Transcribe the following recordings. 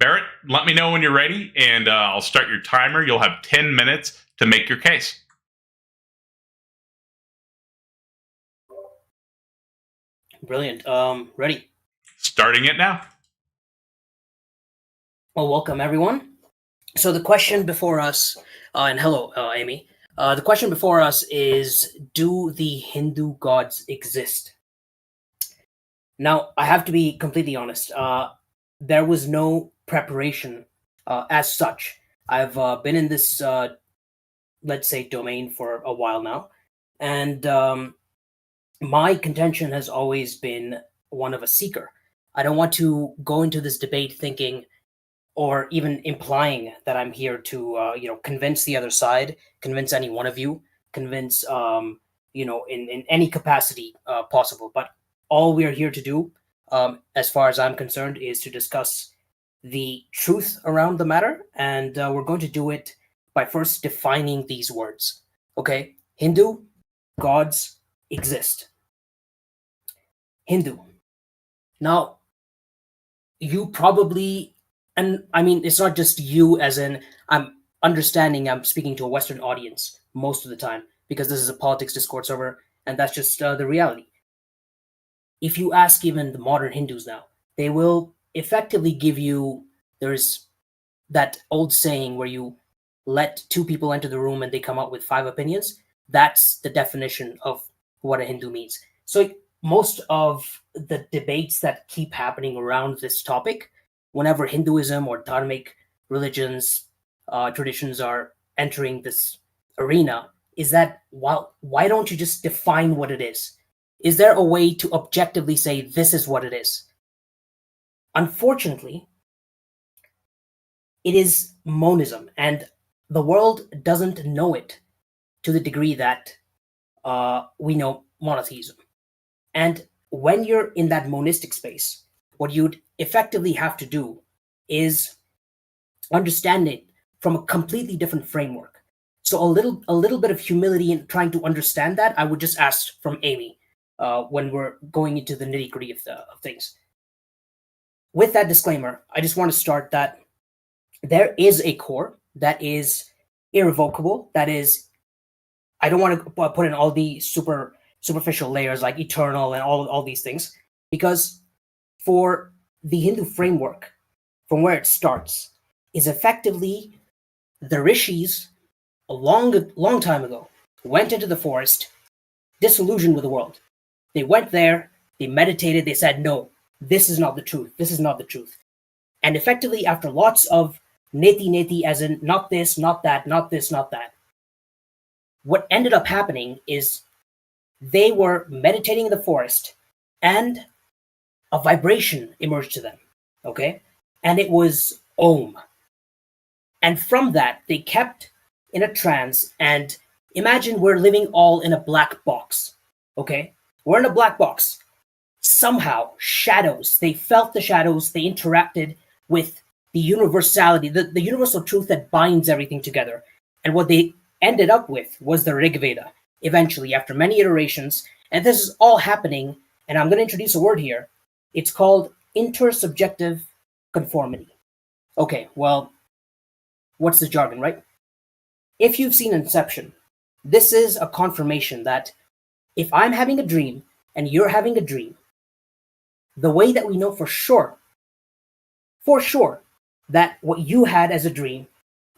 Barrett, let me know when you're ready, and I'll start your timer. You'll have 10 minutes to make your case. Brilliant. Ready. Starting it now. Well, welcome everyone. So the question before us, and hello, Amy. The question before us is, do the Hindu gods exist? Now, I have to be completely honest. There was no preparation as such. I've been in this, let's say, domain for a while now, and my contention has always been one of a seeker. I don't want to go into this debate thinking or even implying that I'm here to, convince the other side, convince any one of you, convince, in any capacity possible. But all we're here to do, as far as I'm concerned, is to discuss the truth around the matter. And we're going to do it by first defining these words. Okay? Hindu gods exist. Hindu. Now, you probably, and I mean, it's not just you as in, I'm speaking to a Western audience most of the time, because this is a politics Discord server, and that's just the reality. If you ask even the modern Hindus now, they will effectively give you, there's that old saying where you let two people enter the room and they come out with 5 opinions. That's the definition of what a Hindu means. So most of the debates that keep happening around this topic, whenever Hinduism or Dharmic religions, traditions are entering this arena, is that, why don't you just define what it is? Is there a way to objectively say this is what it is? Unfortunately, it is monism, and the world doesn't know it to the degree that we know monotheism. And when you're in that monistic space, what you'd effectively have to do is understand it from a completely different framework. So a little bit of humility in trying to understand that, I would just ask from Amy when we're going into the nitty-gritty of things. With that disclaimer, I just want to start that there is a core that is irrevocable, that is, I don't want to put in all the superficial layers like eternal and all these things, because for the Hindu framework, from where it starts, is effectively the rishis a long time ago went into the forest, disillusioned with the world. They went there, they meditated, they said, no, this is not the truth, this is not the truth. And effectively, after lots of neti, as in not this, not that, not this, not that, what ended up happening is they were meditating in the forest and a vibration emerged to them, okay? And it was Om. And from that, they kept in a trance, and imagine we're living all in a black box, okay? We're in a black box. Somehow, shadows, they felt the shadows, they interacted with the universality, the universal truth that binds everything together. And what they ended up with was the Rig Veda, eventually, after many iterations. And this is all happening, and I'm going to introduce a word here. It's called intersubjective conformity. Okay, well, what's the jargon, right? If you've seen Inception, this is a confirmation that if I'm having a dream and you're having a dream, the way that we know for sure, that what you had as a dream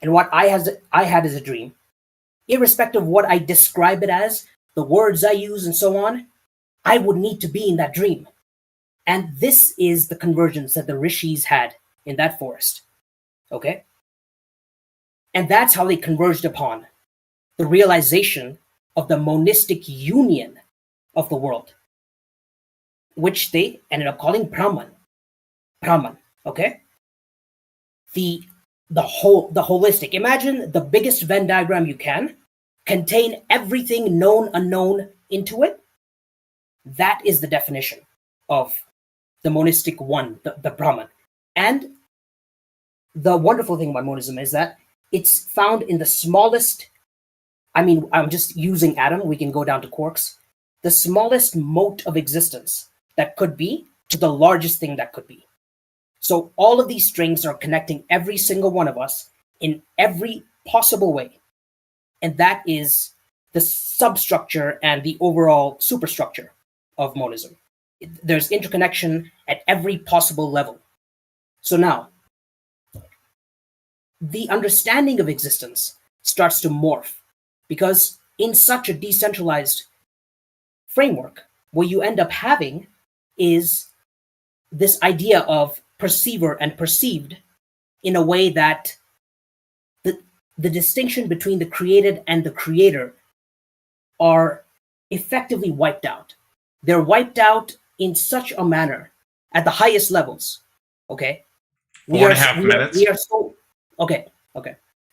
and what I had as a dream, irrespective of what I describe it as, the words I use and so on, I would need to be in that dream. And this is the convergence that the rishis had in that forest. Okay? And that's how they converged upon the realization of the monistic union of the world, which they ended up calling Brahman. Brahman, okay? The holistic. Imagine the biggest Venn diagram you can, contain everything known, unknown into it. That is the definition of the monistic one, the Brahman. And the wonderful thing about monism is that it's found in the smallest, I mean, I'm just using atom, we can go down to quarks, the smallest mote of existence that could be to the largest thing that could be. So all of these strings are connecting every single one of us in every possible way. And that is the substructure and the overall superstructure of monism. There's interconnection at every possible level. So now, the understanding of existence starts to morph, because in such a decentralized framework, what you end up having is this idea of perceiver and perceived in a way that the distinction between the created and the creator are effectively wiped out. They're wiped out in such a manner at the highest levels. Okay, 4.5 minutes. We are so okay.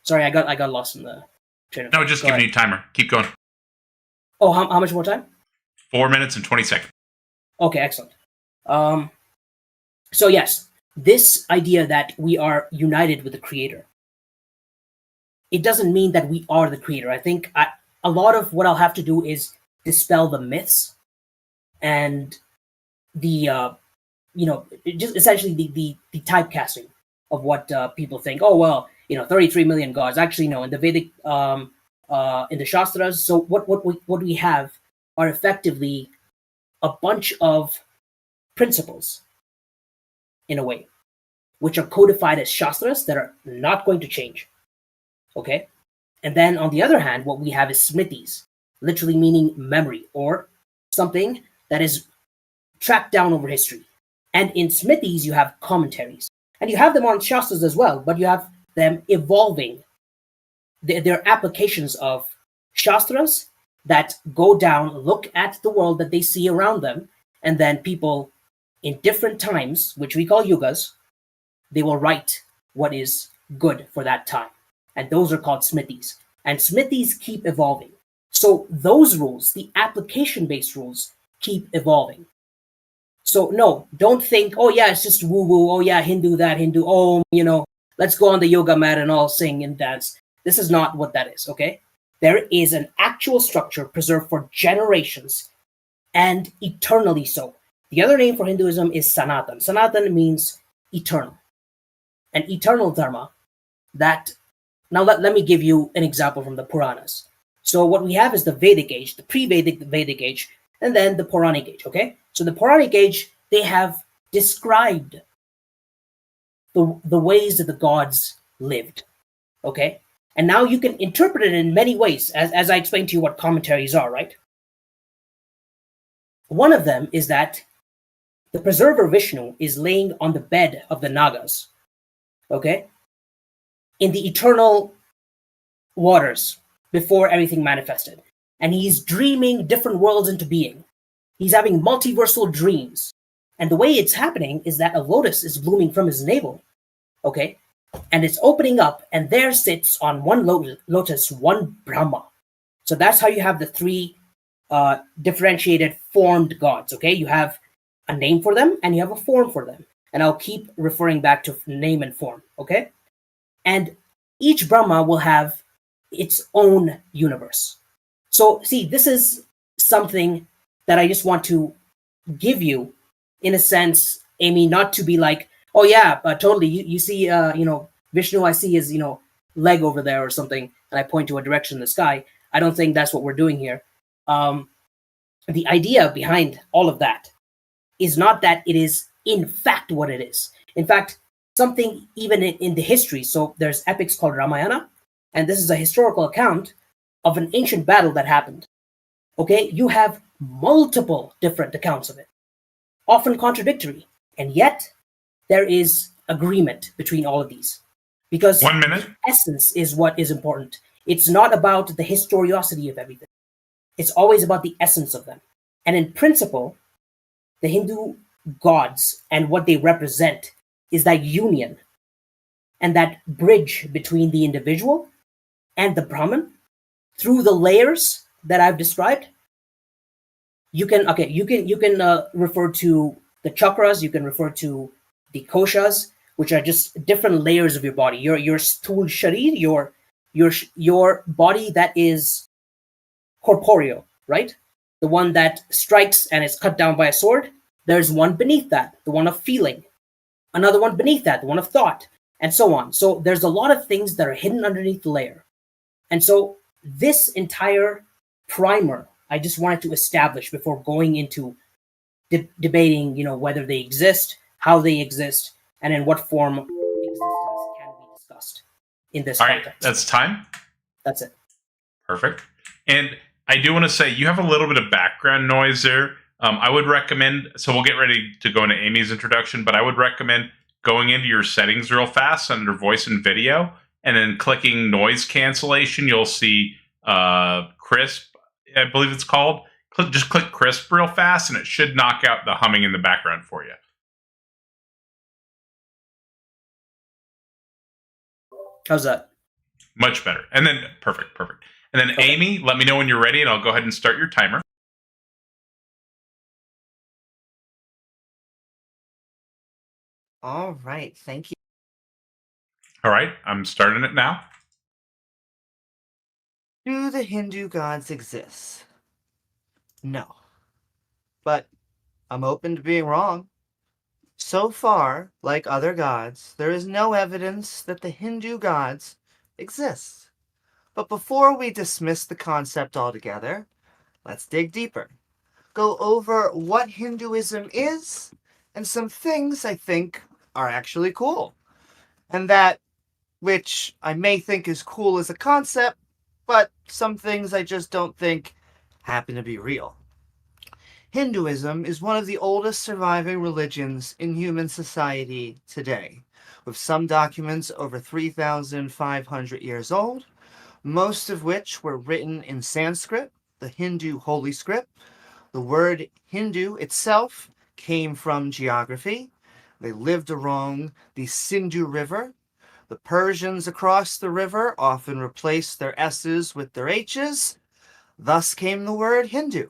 Sorry, I got lost in the train of thought. No, just giving you timer. Keep going. Oh, how much more time? 4 minutes and 20 seconds. Okay, excellent. So yes, this idea that we are united with the creator, it doesn't mean that we are the creator. I think a lot of what I'll have to do is dispel the myths and the just essentially the typecasting of what people think. Oh well, 33 million gods. Actually, no. In the Vedic, in the Shastras. So what we have are effectively a bunch of principles, in a way, which are codified as Shastras that are not going to change. Okay? And then on the other hand, what we have is Smritis, literally meaning memory, or something that is tracked down over history. And in Smritis, you have commentaries. And you have them on Shastras as well, but you have them evolving. They're applications of Shastras that go down, look at the world that they see around them, and then people in different times, which we call Yugas, they will write what is good for that time. And those are called Smritis. And Smritis keep evolving. So those rules, the application-based rules, keep evolving. So no, don't think, oh yeah, it's just woo-woo, oh yeah, Hindu, oh, let's go on the yoga mat and all sing and dance. This is not what that is, okay? There is an actual structure preserved for generations and eternally so. The other name for Hinduism is Sanatan. Sanatan means eternal. An eternal Dharma that... Now let me give you an example from the Puranas. So what we have is the Vedic age, the pre-Vedic Vedic age, and then the Puranic age, okay? So the Puranic age, they have described the ways that the gods lived, okay? And now you can interpret it in many ways, as I explained to you what commentaries are, right? One of them is that the preserver Vishnu is laying on the bed of the Nagas, okay? In the eternal waters before everything manifested. And he's dreaming different worlds into being. He's having multiversal dreams. And the way it's happening is that a lotus is blooming from his navel, okay? And it's opening up, and there sits on one lotus one Brahma. So that's how you have the three differentiated formed gods, okay? You have a name for them, and you have a form for them. And I'll keep referring back to name and form, okay? And each Brahma will have its own universe. So, see, this is something that I just want to give you, in a sense, Amy, not to be like, oh yeah, totally, you see, Vishnu, I see his, leg over there or something, and I point to a direction in the sky. I don't think that's what we're doing here. The idea behind all of that is not that it is in fact what it is. In fact, something even in the history. So there's epics called Ramayana, and this is a historical account of an ancient battle that happened. Okay, you have multiple different accounts of it, often contradictory, and yet there is agreement between all of these. Because 1 minute. Essence is what is important. It's not about the historiosity of everything. It's always about the essence of them. And in principle, the Hindu gods and what they represent is that union and that bridge between the individual and the Brahman through the layers that I've described. You can refer to the chakras, you can refer to the koshas, which are just different layers of your body. Your sthul sharir, your body that is corporeal, right? The one that strikes and is cut down by a sword. There's one beneath that, the one of feeling. another one beneath that, the one of thought, and so on. So there's a lot of things that are hidden underneath the layer. And so this entire primer, I just wanted to establish before going into debating, whether they exist, how they exist, and in what form existence can be discussed in this context. All right, that's time. That's it. Perfect. And I do want to say you have a little bit of background noise there. I would recommend, so we'll get ready to go into Amy's introduction, but I would recommend going into your settings real fast under voice and video, and then clicking noise cancellation. You'll see crisp, I believe it's called. Just click crisp real fast, and it should knock out the humming in the background for you. How's that? Much better. And then, perfect. And then, okay. Amy, let me know when you're ready, and I'll go ahead and start your timer. All right, thank you. All right, I'm starting it now. Do the Hindu gods exist? No. But I'm open to being wrong. So far, like other gods, there is no evidence that the Hindu gods exist. But before we dismiss the concept altogether, let's dig deeper. Go over what Hinduism is and some things I think are actually cool. And that which I may think is cool as a concept, but some things I just don't think happen to be real. Hinduism is one of the oldest surviving religions in human society today, with some documents over 3,500 years old, most of which were written in Sanskrit, the Hindu holy script. The word Hindu itself came from geography. They lived along the Sindhu River. The Persians across the river often replaced their S's with their H's. Thus came the word Hindu.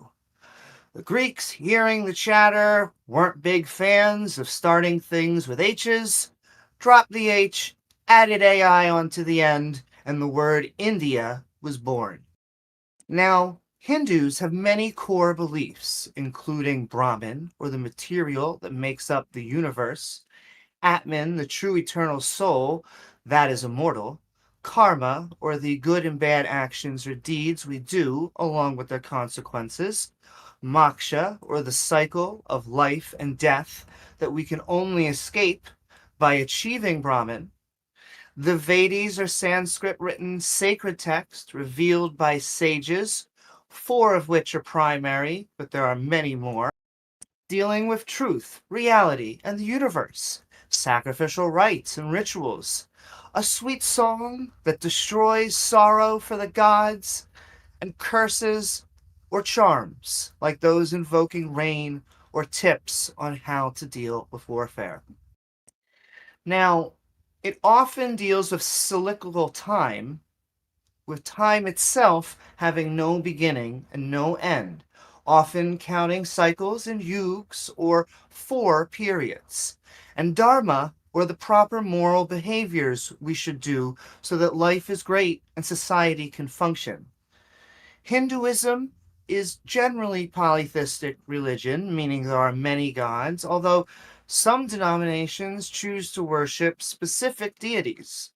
The Greeks, hearing the chatter, weren't big fans of starting things with H's, dropped the H, added AI onto the end, and the word India was born. Now, Hindus have many core beliefs, including Brahman, or the material that makes up the universe, Atman, the true eternal soul that is immortal, karma, or the good and bad actions or deeds we do along with their consequences, moksha, or the cycle of life and death that we can only escape by achieving Brahman. The Vedas are Sanskrit-written sacred texts revealed by sages, 4 of which are primary, but there are many more, dealing with truth, reality, and the universe, sacrificial rites and rituals, a sweet song that destroys sorrow for the gods, and curses or charms, like those invoking rain, or tips on how to deal with warfare. Now, it often deals with cyclical time, with time itself having no beginning and no end, often counting cycles in yugas or 4 periods, and dharma, or the proper moral behaviors we should do so that life is great and society can function. Hinduism is generally polytheistic religion, meaning there are many gods, although some denominations choose to worship specific deities.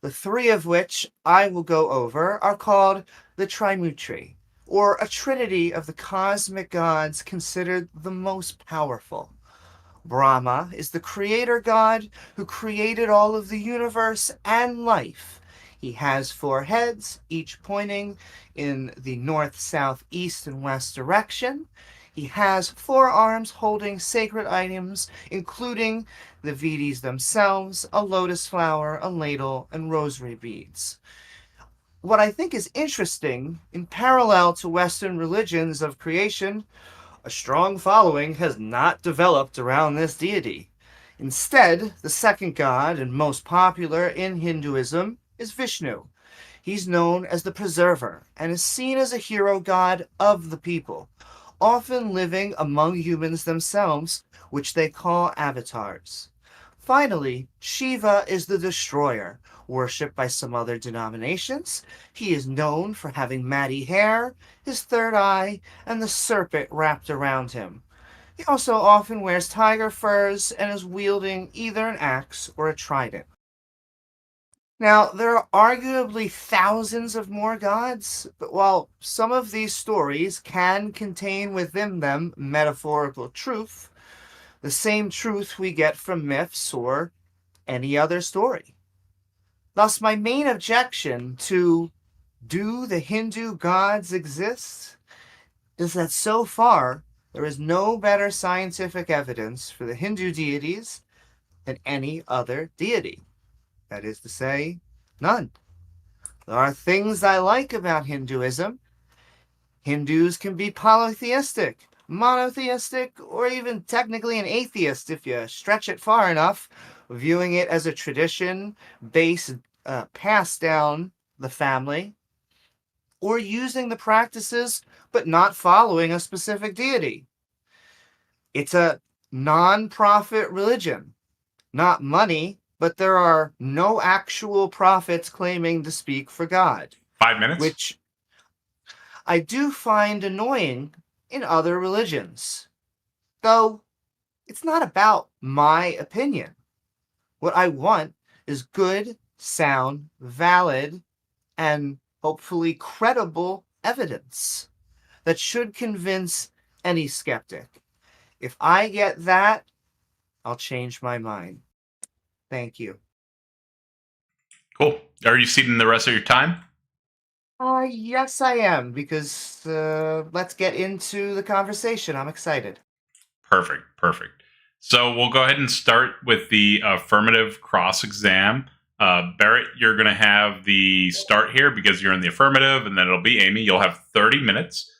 The 3 of which I will go over are called the Trimurti, or a trinity of the cosmic gods considered the most powerful. Brahma is the creator god who created all of the universe and life. He has 4 heads, each pointing in the north, south, east, and west direction. He has 4 arms holding sacred items, including the Vedas themselves, a lotus flower, a ladle, and rosary beads. What I think is interesting, in parallel to Western religions of creation, a strong following has not developed around this deity. Instead, the second god, and most popular in Hinduism, is Vishnu. He's known as the preserver, and is seen as a hero god of the people, often living among humans themselves, which they call avatars. Finally, Shiva is the destroyer, worshipped by some other denominations. He is known for having matty hair, his third eye, and the serpent wrapped around him. He also often wears tiger furs and is wielding either an axe or a trident. Now, there are arguably thousands of more gods, but while some of these stories can contain within them metaphorical truth, the same truth we get from myths or any other story. Thus, my main objection to "do the Hindu gods exist?" is that so far there is no better scientific evidence for the Hindu deities than any other deity. That is to say, none. There are things I like about Hinduism. Hindus can be polytheistic, monotheistic, or even technically an atheist if you stretch it far enough, viewing it as a tradition based passed down the family, or using the practices but not following a specific deity. It's a non-profit religion, not money, but there are no actual prophets claiming to speak for God. 5 minutes? Which I do find annoying in other religions. Though, it's not about my opinion. What I want is good, sound, valid, and hopefully credible evidence that should convince any skeptic. If I get that, I'll change my mind. Thank you. Cool. Are you ceding the rest of your time? Yes, I am, because let's get into the conversation. I'm excited. Perfect. So we'll go ahead and start with the affirmative cross-exam. Barrett, you're going to have the start here because you're in the affirmative, and then it'll be Amy. You'll have 30 minutes.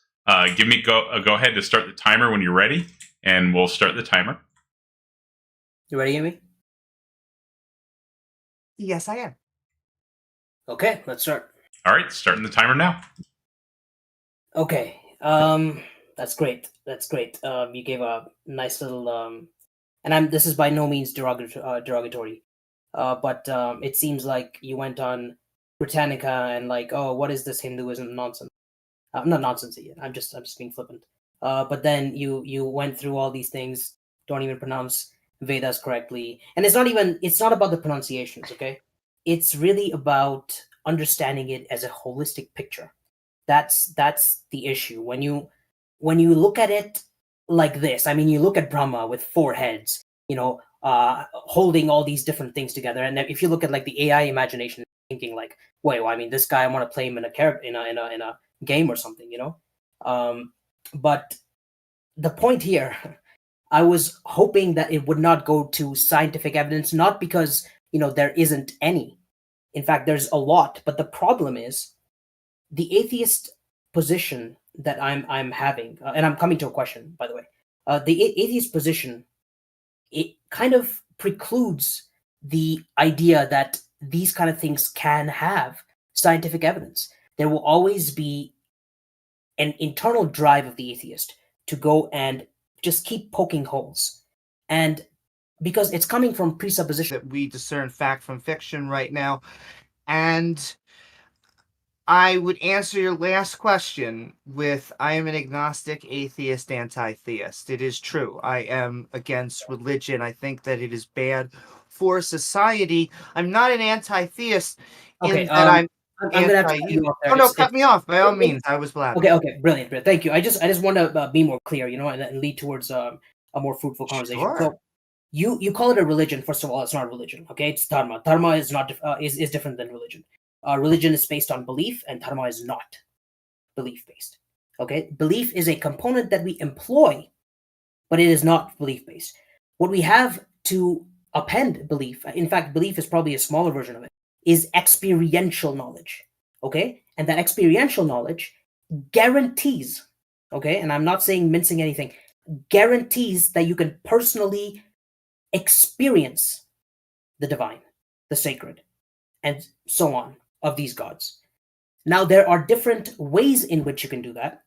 Give me go ahead to start the timer when you're ready, and we'll start the timer. You ready, Amy? Yes, I am. Okay, let's start. All right, starting the timer now. Okay, that's great. You gave a nice little and this is by no means derogatory, but it seems like you went on Britannica and like, oh, what is this Hinduism nonsense? Not nonsense. I'm just being flippant. But then you went through all these things, don't even pronounce Vedas correctly, and it's not about the pronunciations. Okay, it's really about understanding it as a holistic picture. That's the issue. When you look at it like this, I mean, you look at Brahma with 4 heads, holding all these different things together. And if you look at like the AI imagination, thinking like, wait, well, I mean, this guy, I want to play him in a game or something, But the point here, I was hoping that it would not go to scientific evidence, not because there isn't any. In fact, there's a lot. But the problem is the atheist position that I'm having, and I'm coming to a question, by the way. The atheist position, it kind of precludes the idea that these kind of things can have scientific evidence. There will always be an internal drive of the atheist to go and just keep poking holes. And because it's coming from presupposition that we discern fact from fiction right now. And I would answer your last question with, I am an agnostic, atheist, anti-theist. It is true. I am against religion. I think that it is bad for society. I'm not an anti-theist in that I'm going to have to cut you off there. Oh, no, cut me off, by all means. I was blabbing. Okay, brilliant. Thank you. I just want to be more clear, and lead towards a more fruitful conversation. Sure. So you call it a religion. First of all, it's not religion. Okay, it's dharma. Dharma is not is different than religion. Religion is based on belief, and dharma is not belief based. Okay, belief is a component that we employ, but it is not belief based. What we have to append belief, in fact, belief is probably a smaller version of it, is experiential knowledge. Okay, and that experiential knowledge guarantees, okay, and I'm not saying mincing anything, guarantees that you can personally experience the divine, the sacred, and so on of these gods. Now, there are different ways in which you can do that.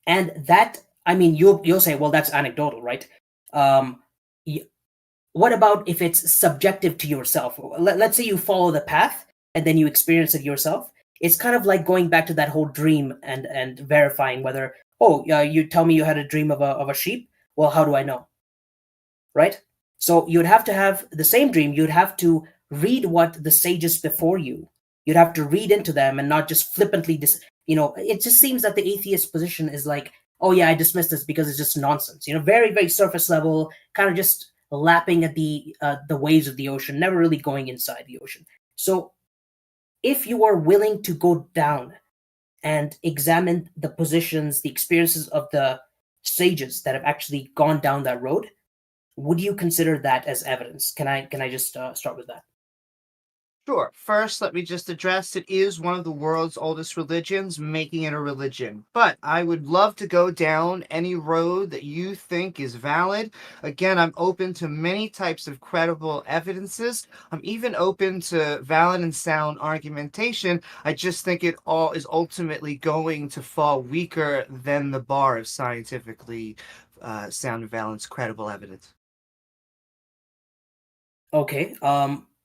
And that, I mean, you'll say, well, that's anecdotal, right? What about if it's subjective to yourself? Let's say you follow the path and then you experience it yourself. It's kind of like going back to that whole dream and verifying whether, you tell me you had a dream of a sheep. Well, how do I know? Right? So you'd have to have the same dream. You'd have to read what the sages before you. You'd have to read into them and not just flippantly it just seems that the atheist position is like, oh yeah, I dismiss this because it's just nonsense. Very, very surface level, kind of just lapping at the waves of the ocean, never really going inside the ocean. So if you are willing to go down and examine the positions, the experiences of the sages that have actually gone down that road, would you consider that as evidence? Can I just start with that? Sure. First, let me just address it is one of the world's oldest religions, making it a religion. But I would love to go down any road that you think is valid. Again, I'm open to many types of credible evidences. I'm even open to valid and sound argumentation. I just think it all is ultimately going to fall weaker than the bar of scientifically sound and valid, credible evidence. Okay.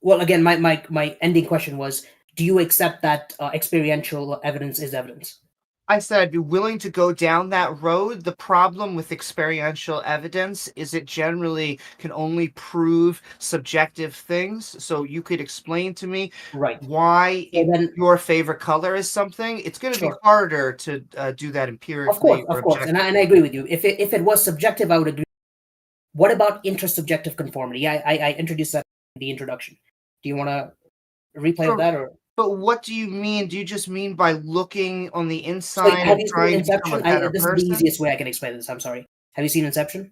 Well, again, my ending question was, do you accept that experiential evidence is evidence? I said I'd be willing to go down that road. The problem with experiential evidence is it generally can only prove subjective things. So you could explain to me Right. why So then, your favorite color is something. It's going to be sure. harder to do that empirically or Of course, and I agree with you. If it was subjective, I would agree. What about intersubjective conformity? I introduced that in the introduction. Do you want to replay of Sure. that, or? But what do you mean? Do you just mean by looking on the So inside have and you seen trying to become a Inception? better This is the person? easiest way I can explain this. I'm sorry. Have you seen Inception?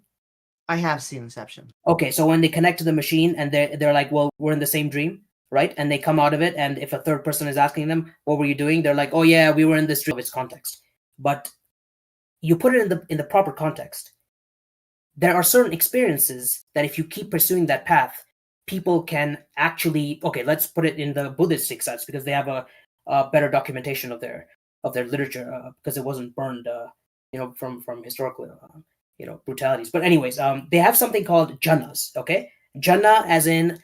I have seen Inception. Okay, so when they connect to the machine and they're like, well, we're in the same dream, right? And they come out of it, and if a third person is asking them, what were you doing? They're like, oh yeah, we were in this dream. Of its context, but you put it in the proper context. There are certain experiences that if you keep pursuing that path, people can actually, okay, let's put it in the Buddhistic sense, because they have a better documentation of their literature, because it wasn't burned from historical brutalities. But anyways, they have something called jhanas. Okay, jhana as in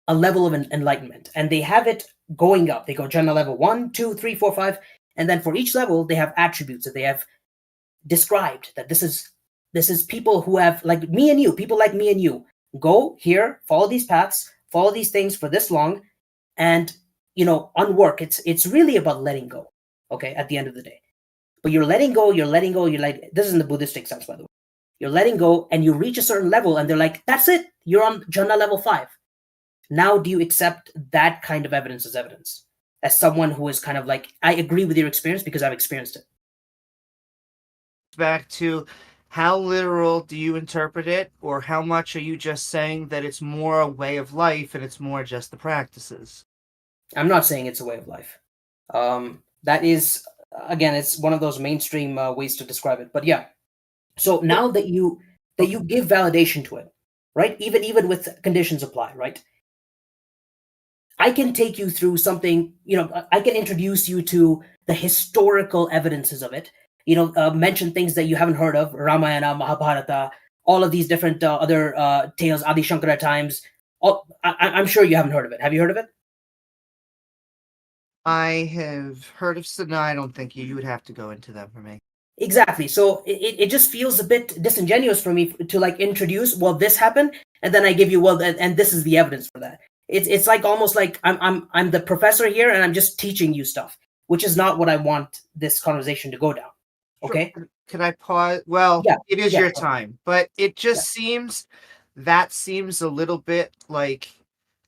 a level of enlightenment, and they have it going up. They go jhana level 1, 2, 3, 4, 5, and then for each level they have attributes that they have described, that this is people who have, like me and you, people like me and you, go here, follow these paths, follow these things for this long, and unwork. It's really about letting go. Okay, at the end of the day, but you're letting go, you're like, this is in the Buddhistic sense, by the way. You're letting go, and you reach a certain level, and they're like, that's it, you're on jhana level 5. Now, do you accept that kind of evidence as evidence, as someone who is kind of like, I agree with your experience because I've experienced it? Back to how literal do you interpret it, or how much are you just saying that it's more a way of life and it's more just the practices? I'm not saying it's a way of life. That is, again, it's one of those mainstream ways to describe it. But yeah, so now that you give validation to it, right? Even with conditions apply, right? I can take you through something. I can introduce you to the historical evidences of it. Mention things that you haven't heard of: Ramayana, Mahabharata, all of these different other tales, Adi Shankara times. I'm sure you haven't heard of it. Have you heard of it? I have heard of no, I don't think you would have to go into them for me. Exactly. So it just feels a bit disingenuous for me to like introduce, well, this happened, and then I give you, well, and this is the evidence for that. It's like almost like I'm the professor here, and I'm just teaching you stuff, which is not what I want this conversation to go down. Okay. Sure. Can I pause? Well, Yeah. it is Yeah. your time, but it just Yeah. seems a little bit like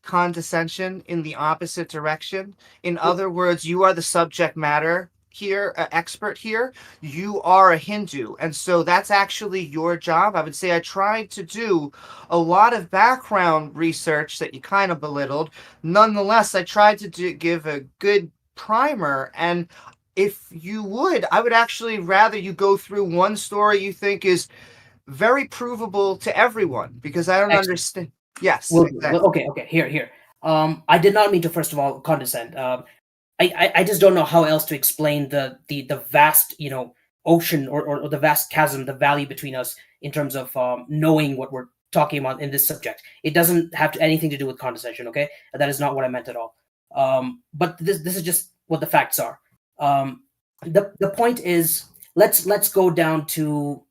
condescension in the opposite direction. In other words, you are the subject matter here, expert here. You are a Hindu, and so that's actually your job. I would say I tried to do a lot of background research that you kind of belittled. Nonetheless, I tried to give a good primer, and if you would, I would actually rather you go through one story you think is very provable to everyone, because I don't Excellent. understand. Yes, Well, exactly. okay. Here. I did not mean to, first of all, condescend. I just don't know how else to explain the vast, ocean, or the vast chasm, the valley between us, in terms of knowing what we're talking about in this subject. It doesn't have anything to do with condescension. Okay, that is not what I meant at all. But this is just what the facts are. The point is, let's go down to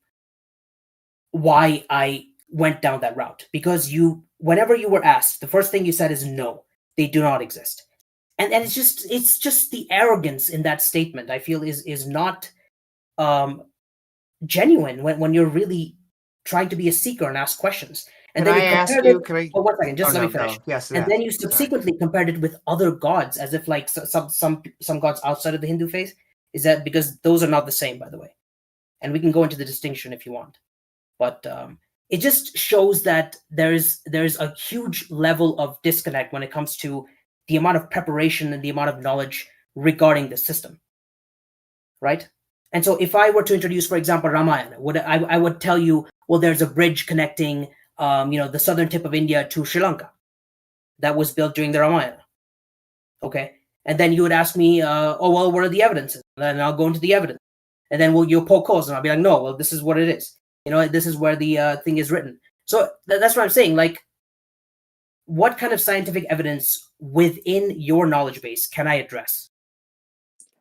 why I went down that route. Because whenever you were asked, the first thing you said is no, they do not exist. And it's just the arrogance in that statement, I feel, is not genuine when you're really trying to be a seeker and ask questions. And Can then I you ask compared you? it. Can I? Oh, 1 second, just Oh, let no, me finish. go. Yes, And yeah. then you Sorry. subsequently compared it with other gods, as if like some gods outside of the Hindu faith. Is that because those are not the same, by the way? And we can go into the distinction if you want. But it just shows that there's a huge level of disconnect when it comes to the amount of preparation and the amount of knowledge regarding the system, right? And so if I were to introduce, for example, Ramayana, I would tell you, well, there's a bridge connecting the southern tip of India to Sri Lanka that was built during the Ramayana. Okay. And then you would ask me, oh, well, what are the evidences? And then I'll go into the evidence. And then you'll poke holes and I'll be like, no, well, this is what it is. This is where the thing is written. So that's what I'm saying. Like, what kind of scientific evidence within your knowledge base can I address?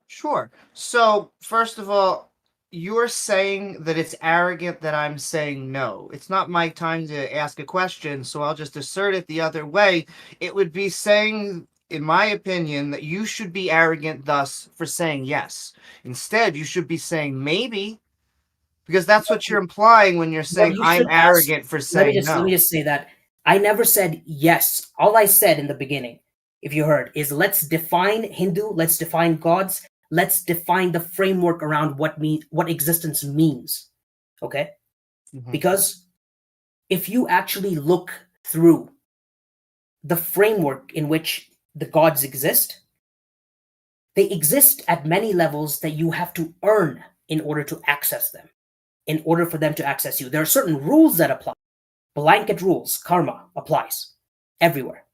Sure. So, first of all, you're saying that it's arrogant that I'm saying no. It's not my time to ask a question, so I'll just assert it the other way. It would be saying, in my opinion, that you should be arrogant thus for saying yes. Instead, you should be saying maybe, because that's what you're implying when you're saying I'm arrogant for saying no. Let me just say that I never said yes. All I said in the beginning, if you heard, is let's define Hindu, let's define gods, let's define the framework around what existence means. Okay? Mhm. Because if you actually look through the framework in which the gods exist, they exist at many levels that you have to earn in order to access them, in order for them to access you. There are certain rules that apply. Blanket rules, karma applies everywhere.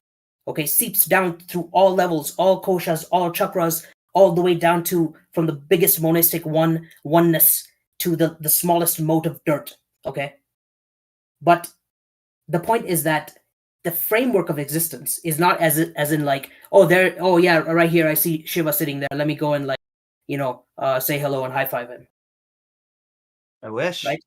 Okay, seeps down through all levels, all koshas, all chakras, all the way down to from the biggest monistic oneness to the smallest mote of dirt. Okay, but the point is that the framework of existence is not as in like, oh yeah, right here I see Shiva sitting there. Let me go and like say hello and high five him. I wish. Right?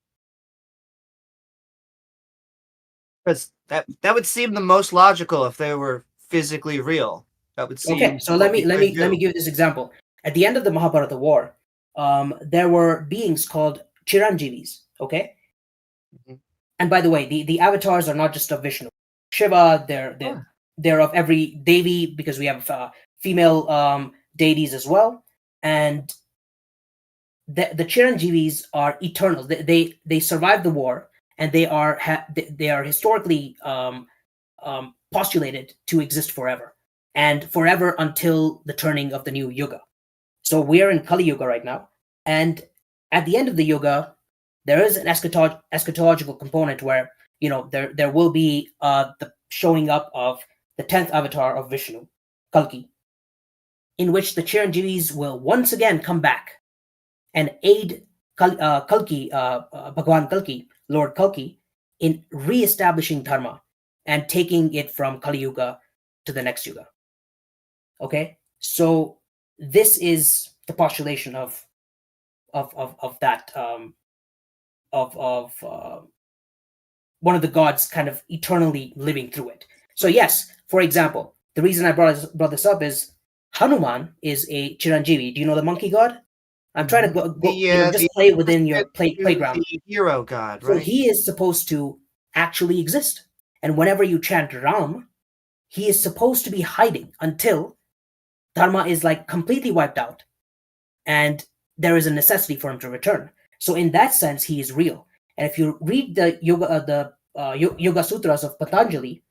Because that would seem the most logical if they were physically real. That would seem okay. So let me give you this example. At the end of the Mahabharata war, there were beings called Chiranjeevis. Okay, Mhm. and by the way, the avatars are not just of Vishnu, Shiva. They're of every devi because we have female deities as well, and the Chiranjeevis are eternal. They survived the war, and they are historically postulated to exist forever, and forever until the turning of the new Yuga. So we're in Kali Yuga right now, and at the end of the Yuga, there is an eschatological component where there will be the showing up of the 10th avatar of Vishnu, Kalki, in which the Chiranjeevis will once again come back and aid Kalki, Bhagwan Kalki, Lord Kalki, in re-establishing Dharma and taking it from Kali Yuga to the next Yuga. Okay, so this is the postulation of that one of the gods kind of eternally living through it. So yes, for example, the reason I brought this up is Hanuman is a Chiranjeevi. Do you know the monkey god? I'm trying to just play within your playground. The hero god, So right? he is supposed to actually exist. And whenever you chant Ram, he is supposed to be hiding until Dharma is like completely wiped out. And there is a necessity for him to return. So in that sense, he is real. And if you read the Yoga Sutras of Patanjali,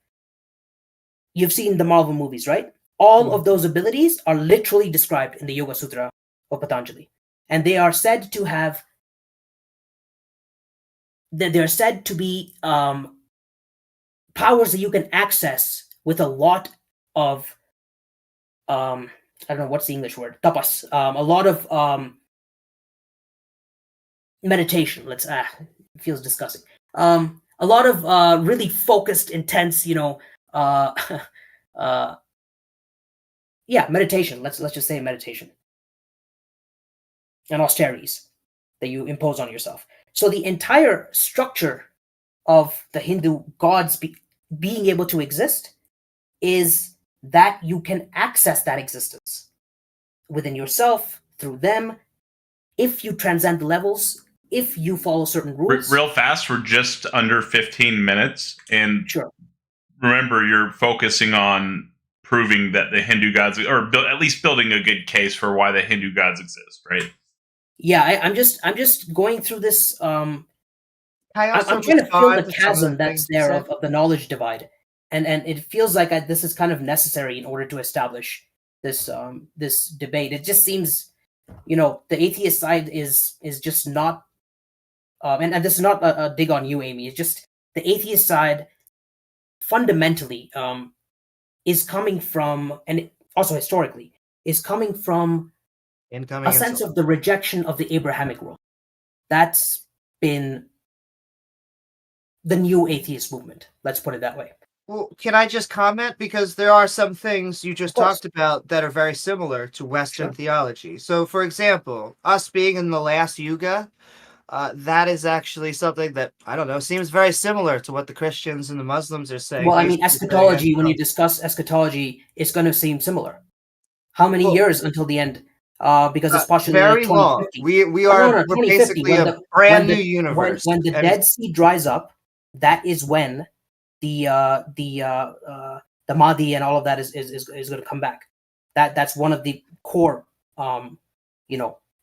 you've seen the Marvel movies, right? All of those abilities are literally described in the Yoga Sutra of Patanjali. And they are said to have they're said to be powers that you can access with a lot of I don't know what's the English word, tapas, a lot of meditation. It feels disgusting. A lot of really focused, intense, meditation. Let's just say meditation and austerities that you impose on yourself. So the entire structure of the Hindu gods being able to exist is that you can access that existence within yourself, through them, if you transcend the levels, if you follow certain rules. Real fast, we're just under 15 minutes. And Sure. remember, you're focusing on proving that the Hindu gods, or at least building a good case for why the Hindu gods exist, right? Yeah, I'm just going through this. Can I also I'm trying to fill the respond to some of chasm the that's things you there said? of the knowledge divide, and it feels like this is kind of necessary in order to establish this this debate. It just seems, the atheist side is just not, and this is not a dig on you, Amy. It's just the atheist side fundamentally is coming from, and also historically is coming from Incoming a sense of the rejection of the Abrahamic world. That's been the new atheist movement. Let's put it that way. Well, can I just comment? Because there are some things you just Of course. talked about that are very similar to Western Sure. theology. So, for example, us being in the last Yuga, that is actually something that, I don't know, seems very similar to what the Christians and the Muslims are saying. Well, I mean, basically saying, eschatology, when you discuss eschatology, it's going to seem similar. How many Well, years until the end? Because it's postulated very long. 2050. We Oh, are no, we're 2050, basically when a the- brand when new the- universe. When the and Dead Sea dries up, that is when the Mahdi and all of that is going to come back. That's one of the core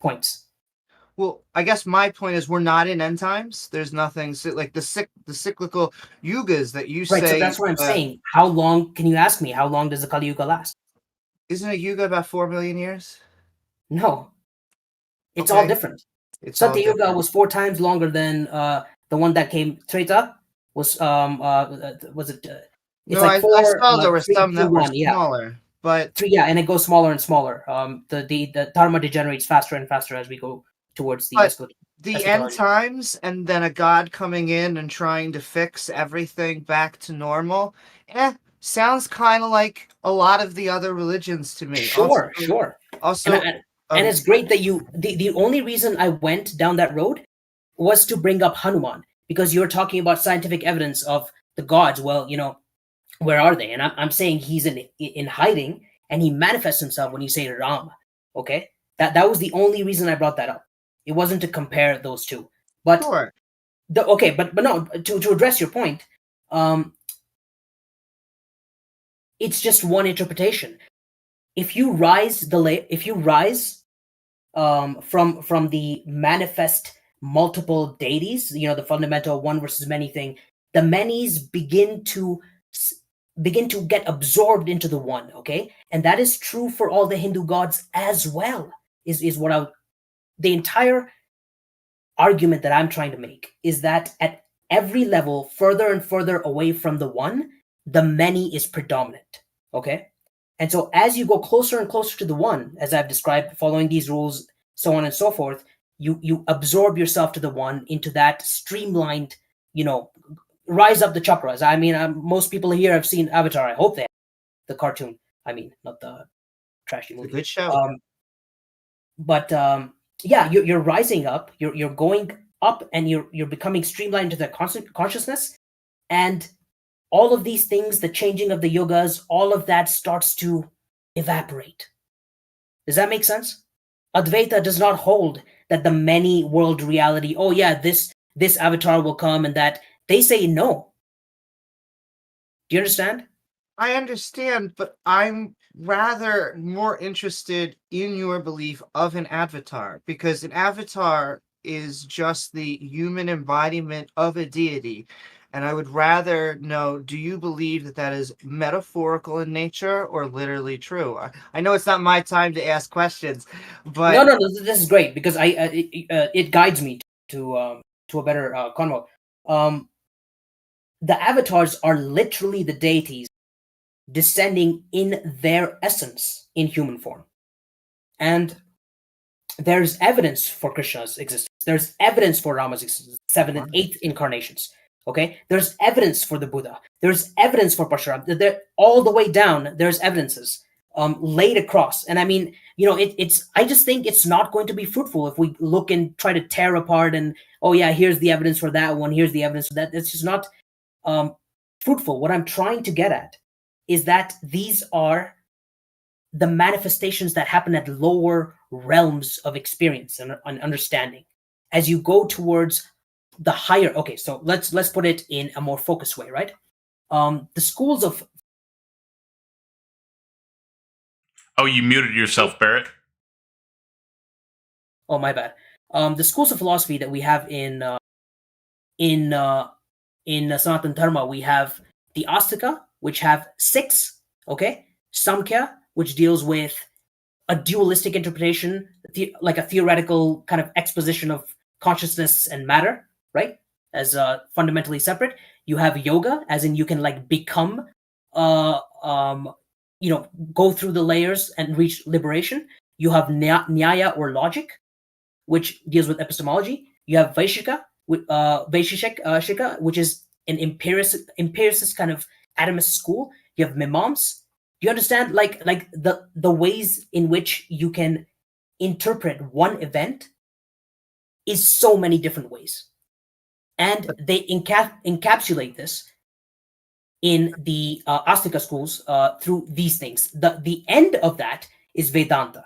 points. Well, I guess my point is we're not in end times. There's nothing like the cyclical yugas that you Right, say. so that's what I'm saying. How long, can you ask me, how long does the Kali Yuga last? Isn't a yuga about 4 million years? No. It's Okay. all different. It's all Satya Yuga different. was 4 times longer than the one that came. Treta was it? It's No, like 4. I saw there were 3, some 2, that were 1, yeah. smaller, but 3, yeah, and it goes smaller and smaller. The Dharma degenerates faster and faster as we go towards the the end times, and then a god coming in and trying to fix everything back to normal. Sounds kind of like a lot of the other religions to me. Sure. Also, and it's great that the only reason I went down that road was to bring up Hanuman, because you're talking about scientific evidence of the gods. Well, where are they? And I'm saying he's in hiding, and he manifests himself when you say Ram. Okay, that was the only reason I brought that up. It wasn't to compare those two, but sure. but no, to address your point, it's just one interpretation. If you rise from the manifest multiple deities, the fundamental one versus many thing, the manys begin to get absorbed into the one. Okay, and that is true for all the Hindu gods as well. Is what the entire argument that I'm trying to make is that at every level, further and further away from the one, the many is predominant. Okay, and so as you go closer and closer to the one, as I've described, following these rules, so on and so forth, you absorb yourself to the one, into that streamlined, rise up the chakras. I mean, most people here have seen Avatar. I hope they have. The cartoon. I mean, not the trashy movie. It's a good show. But yeah, you're rising up. You're going up, and you're becoming streamlined to the consciousness, and all of these things, the changing of the yugas, all of that starts to evaporate. Does that make sense? Advaita does not hold that the many world reality, oh yeah, this avatar will come, and that. They say no. Do you understand? I understand, but I'm rather more interested in your belief of an avatar, because an avatar is just the human embodiment of a deity. And I would rather know, do you believe that that is metaphorical in nature or literally true? I know it's not my time to ask questions, but... No, this is great, because it guides me to a better convo. The avatars are literally the deities descending in their essence in human form. And there's evidence for Krishna's existence. There's evidence for Rama's existence, 7th and 8th incarnations. Okay? There's evidence for the Buddha. There's evidence for Parshuram. All the way down, there's evidences. laid across. And I mean, I just think it's not going to be fruitful if we look and try to tear apart and, oh yeah, here's the evidence for that one, here's the evidence for that. It's just not fruitful. What I'm trying to get at is that these are the manifestations that happen at lower realms of experience and understanding. As you go towards the higher, okay, so let's put it in a more focused way, right? The schools of... Oh, you muted yourself, Barrett. Oh, my bad. The schools of philosophy that we have in Sanatana Dharma, we have the Astika, which have 6, okay? Samkhya, which deals with a dualistic interpretation, like a theoretical kind of exposition of consciousness and matter, right? As fundamentally separate. You have yoga, as in you can like become, go through the layers and reach liberation. You have Nyaya or logic, which deals with epistemology. You have Vaishika, which is an empiricist kind of atomist school. You have Mimams. Do you understand, like the ways in which you can interpret one event is so many different ways, and they encapsulate this in the Astika schools through these things. The end of that is Vedanta,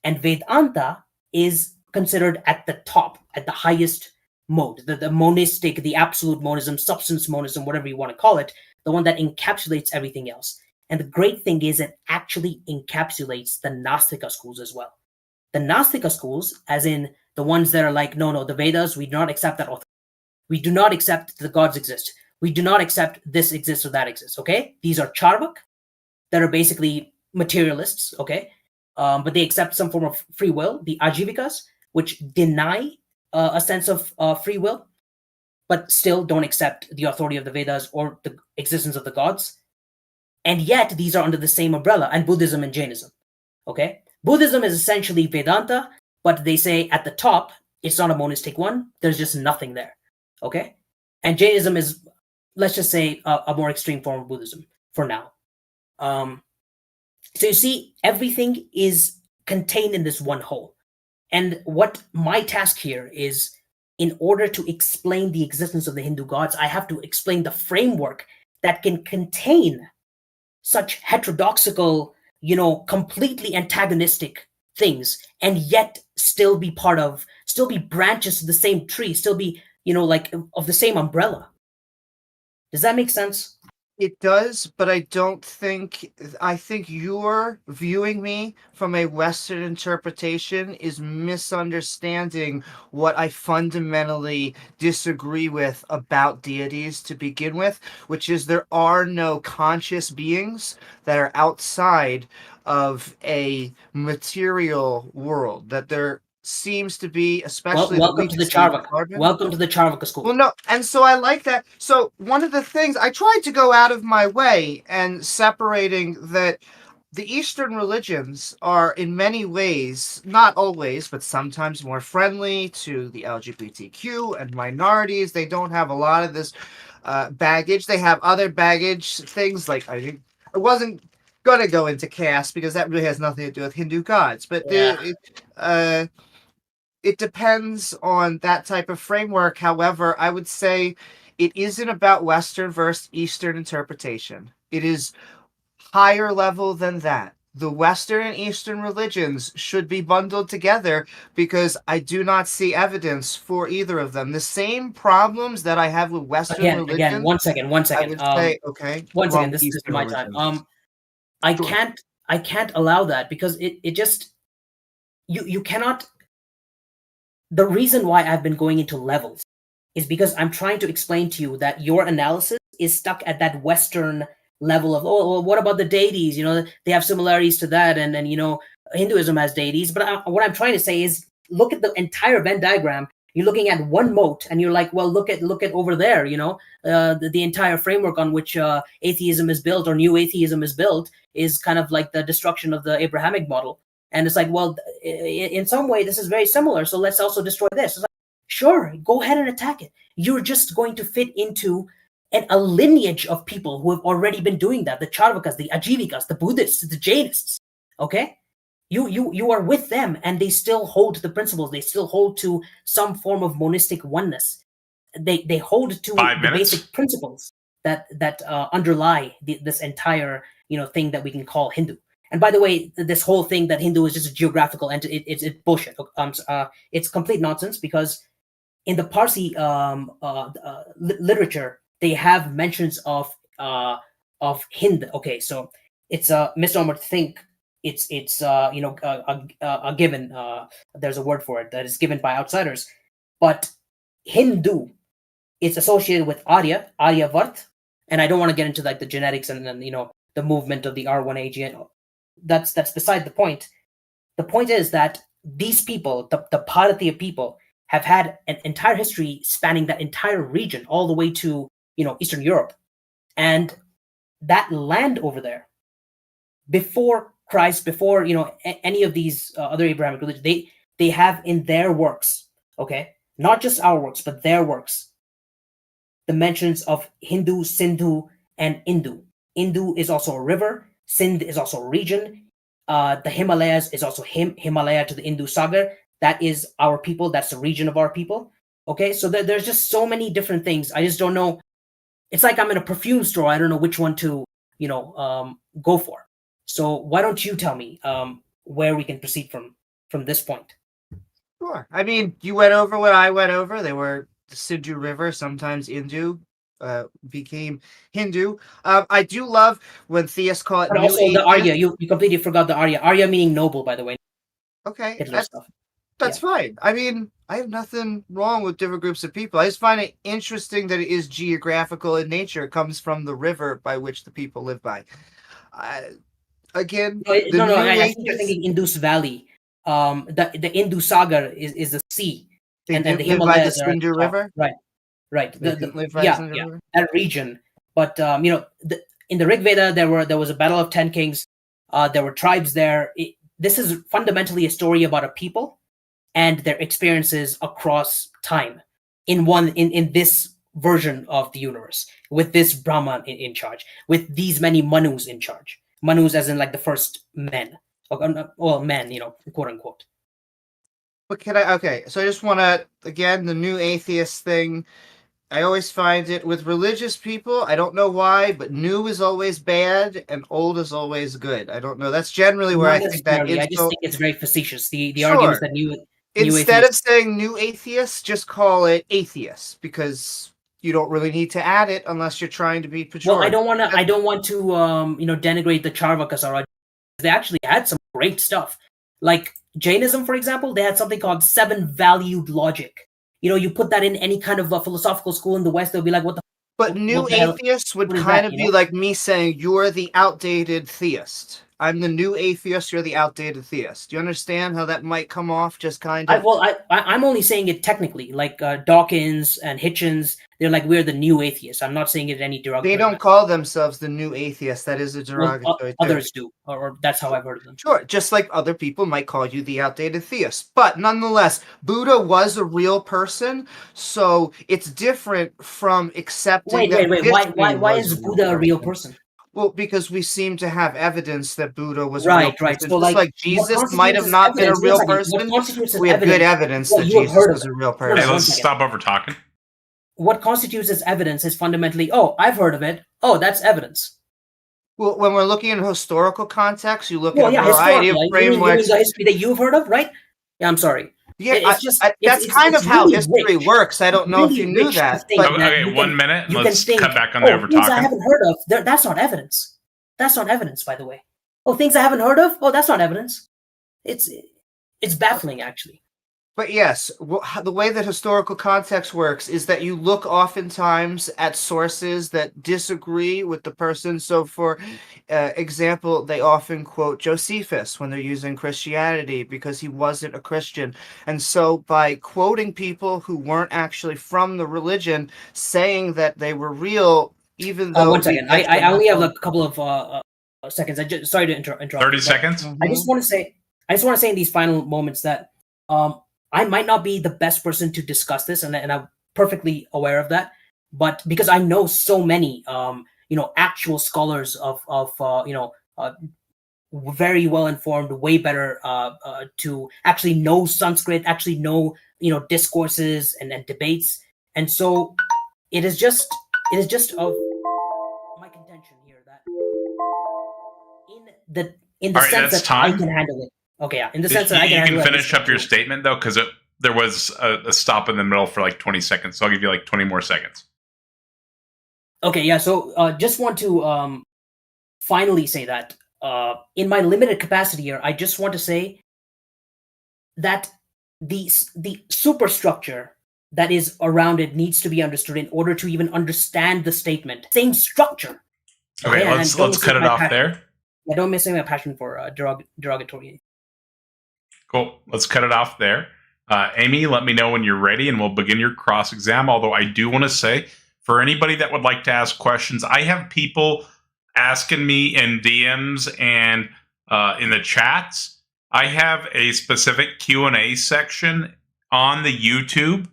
and Vedanta is considered at the top, at the highest mode, the monistic, the absolute monism, substance monism, whatever you want to call it, the one that encapsulates everything else. And the great thing is it actually encapsulates the Nastika schools as well. The Nastika schools, as in the ones that are like, no, the Vedas, we do not accept that authority. We do not accept the gods exist. We do not accept this exists or that exists, okay? These are Charvak, that are basically materialists, okay? But they accept some form of free will. The Ajivikas, which deny a sense of free will, but still don't accept the authority of the Vedas or the existence of the gods. And yet, these are under the same umbrella, and Buddhism and Jainism, okay? Buddhism is essentially Vedanta, but they say at the top, it's not a monistic one. There's just nothing there, okay? And Jainism is, let's just say, a more extreme form of Buddhism for now. So you see, everything is contained in this one whole. And what my task here is, in order to explain the existence of the Hindu gods, I have to explain the framework that can contain such heterodoxical, completely antagonistic things, and yet still be branches of the same tree, still be, of the same umbrella. Does that make sense? It does, but I think you're viewing me from a Western interpretation is misunderstanding what I fundamentally disagree with about deities to begin with, which is there are no conscious beings that are outside of a material world, that there seems to be, especially welcome to the Charvaka. Welcome to the Charvaka school. Well, no, and so I like that. So one of the things I tried to go out of my way and separating that the Eastern religions are in many ways, not always, but sometimes more friendly to the LGBTQ and minorities. They don't have a lot of this baggage. They have other baggage things like, I think, I wasn't going to go into caste because that really has nothing to do with Hindu gods, but it depends on that type of framework. However, I would say it isn't about Western versus Eastern interpretation. It is higher level than that. The Western and Eastern religions should be bundled together because I do not see evidence for either of them. The same problems that I have with Western religions. Again, one second. I would say, okay. One second, this is my time. I can't allow that because it just, you cannot. The reason why I've been going into levels is because I'm trying to explain to you that your analysis is stuck at that Western level of, oh, well, what about the deities? They have similarities to that, and Hinduism has deities. But what I'm trying to say is, look at the entire Venn diagram. You're looking at one moat, and you're like, well, look at over there. The entire framework on which atheism is built, or new atheism is built, is kind of like the destruction of the Abrahamic model. And it's like, well, in some way, this is very similar. So let's also destroy this. It's like, sure, go ahead and attack it. You're just going to fit into and a lineage of people who have already been doing that. The Charvakas, the Ajivikas, the Buddhists, the Jainists. Okay, you are with them, and they still hold to the principles. They still hold to some form of monistic oneness. They hold to the basic principles that underlie this entire thing that we can call Hindu. And by the way, this whole thing that Hindu is just a geographical entity, it's bullshit. It's complete nonsense, because in the Parsi literature, they have mentions of Hind. Okay, so it's a misnomer to think it's a given. There's a word for it that is given by outsiders, but Hindu is associated with Aryavart, and I don't want to get into like the genetics and then the movement of the R1A gene. That's beside the point. The point is that these people, the Bharatiya people, have had an entire history spanning that entire region all the way to Eastern Europe, and that land over there, before Christ, before any of these other Abrahamic religions, they have in their works, okay, not just our works but their works, the mentions of Hindu, Sindhu, and Indu. Indu is also a river. Sindh is also a region. The Himalayas is also Himalaya to the Indus Sagar. That is our people. That's the region of our people. Okay, so there's just so many different things. I just don't know. It's like I'm in a perfume store. I don't know which one to, go for. So why don't you tell me where we can proceed from this point? Sure. I mean, you went over what I went over. They were the Sindhu River, sometimes Indu, became Hindu. I do love when theists call it. But also the Arya. You completely forgot the Arya. Arya meaning noble, by the way. Okay. Hitler stuff. That's fine. I mean, I have nothing wrong with different groups of people. I just find it interesting that it is geographical in nature. It comes from the river by which the people live by. Again, I think you're thinking Indus Valley. The Indus Sagar is the sea, and the Himalayas are the Sindhu River. Right. River? That region. But in the Rig Veda, there was a battle of 10 kings. There were tribes there. This is fundamentally a story about a people and their experiences across time in this version of the universe, with this Brahman in charge, with these many Manus in charge. Manus as in like the first men, men, quote unquote. But so I just want to, again, the new atheist thing, I always find it with religious people, I don't know why, but new is always bad and old is always good. I don't know. That's generally where I think that is. I just think it's very facetious. The arguments that new instead of saying new atheists, just call it atheists, because you don't really need to add it unless you're trying to be pejorative. Well, I don't want to denigrate the Charvakas or they actually had some great stuff. Like Jainism, for example, they had something called 7-valued logic. You put that in any kind of philosophical school in the West, they'll be like, what the But new atheists would kind of be like me saying, you're the outdated theist. I'm the new atheist, you're the outdated theist. Do you understand how that might come off just kind of? I'm only saying it technically, like Dawkins and Hitchens, they're like, we're the new atheists. I'm not saying it any derogatory. They don't call themselves the new atheists. That is a derogatory. Others do, or that's how I've heard of them. Sure, just like other people might call you the outdated theist. But nonetheless, Buddha was a real person, so it's different from accepting Wait. Why is Buddha a real person? Well, because we seem to have evidence that Buddha was right, a real right. person. So, like Jesus might have not been a real person. We have good evidence that Jesus was a real person. Hey, let's stop over talking. What constitutes as evidence is fundamentally, I've heard of it. That's evidence. Well, when we're looking in historical context, you look at a variety of frameworks. The history that you've heard of, right? Yeah, I'm sorry. Yeah, that's kind of how history works. I don't know if you knew that. Okay, 1 minute. Let's cut back on the over talking. Things I haven't heard of. That's not evidence. That's not evidence, by the way. Things I haven't heard of. That's not evidence. It's baffling, actually. But yes, the way that historical context works is that you look oftentimes at sources that disagree with the person. So, for example, they often quote Josephus when they're using Christianity because he wasn't a Christian. And so by quoting people who weren't actually from the religion, saying that they were real, even though... 1 second. I only have a couple of seconds. Sorry to interrupt. 30 seconds? I just want to say in these final moments that... I might not be the best person to discuss this, and I'm perfectly aware of that. but because I know so many, actual scholars of very well informed, way better to actually know Sanskrit, actually know discourses and debates, and so it is just of my contention here that in the All right, sense that's that I time. can handle it. Okay, yeah, in the sense that I You can handle can it. finish up your statement though, because there was a stop in the middle for like 20 seconds. So I'll give you like 20 more seconds. Okay, yeah. So just want to finally say that in my limited capacity here, I just want to say that the superstructure that is around it needs to be understood in order to even understand the statement. Same structure. Okay, let's cut it off there. Yeah, don't miss my passion for derogatory. Cool. Let's cut it off there. Amy, let me know when you're ready, and we'll begin your cross-exam. Although I do want to say, for anybody that would like to ask questions, I have people asking me in DMs and in the chats. I have a specific Q&A section on the YouTube.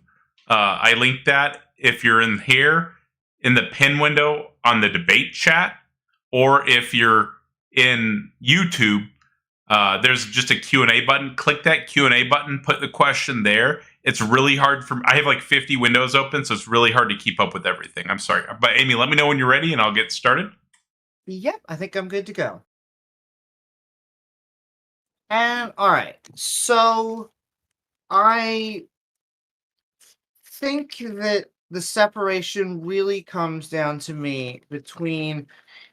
I linked that if you're in here in the pin window on the debate chat, or if you're in YouTube, there's just a Q&A button. Click that Q&A button, put the question there. It's really hard I have like 50 windows open, so it's really hard to keep up with everything. I'm sorry. But Amy, let me know when you're ready and I'll get started. Yep, I think I'm good to go. And all right, so I think that the separation really comes down to me between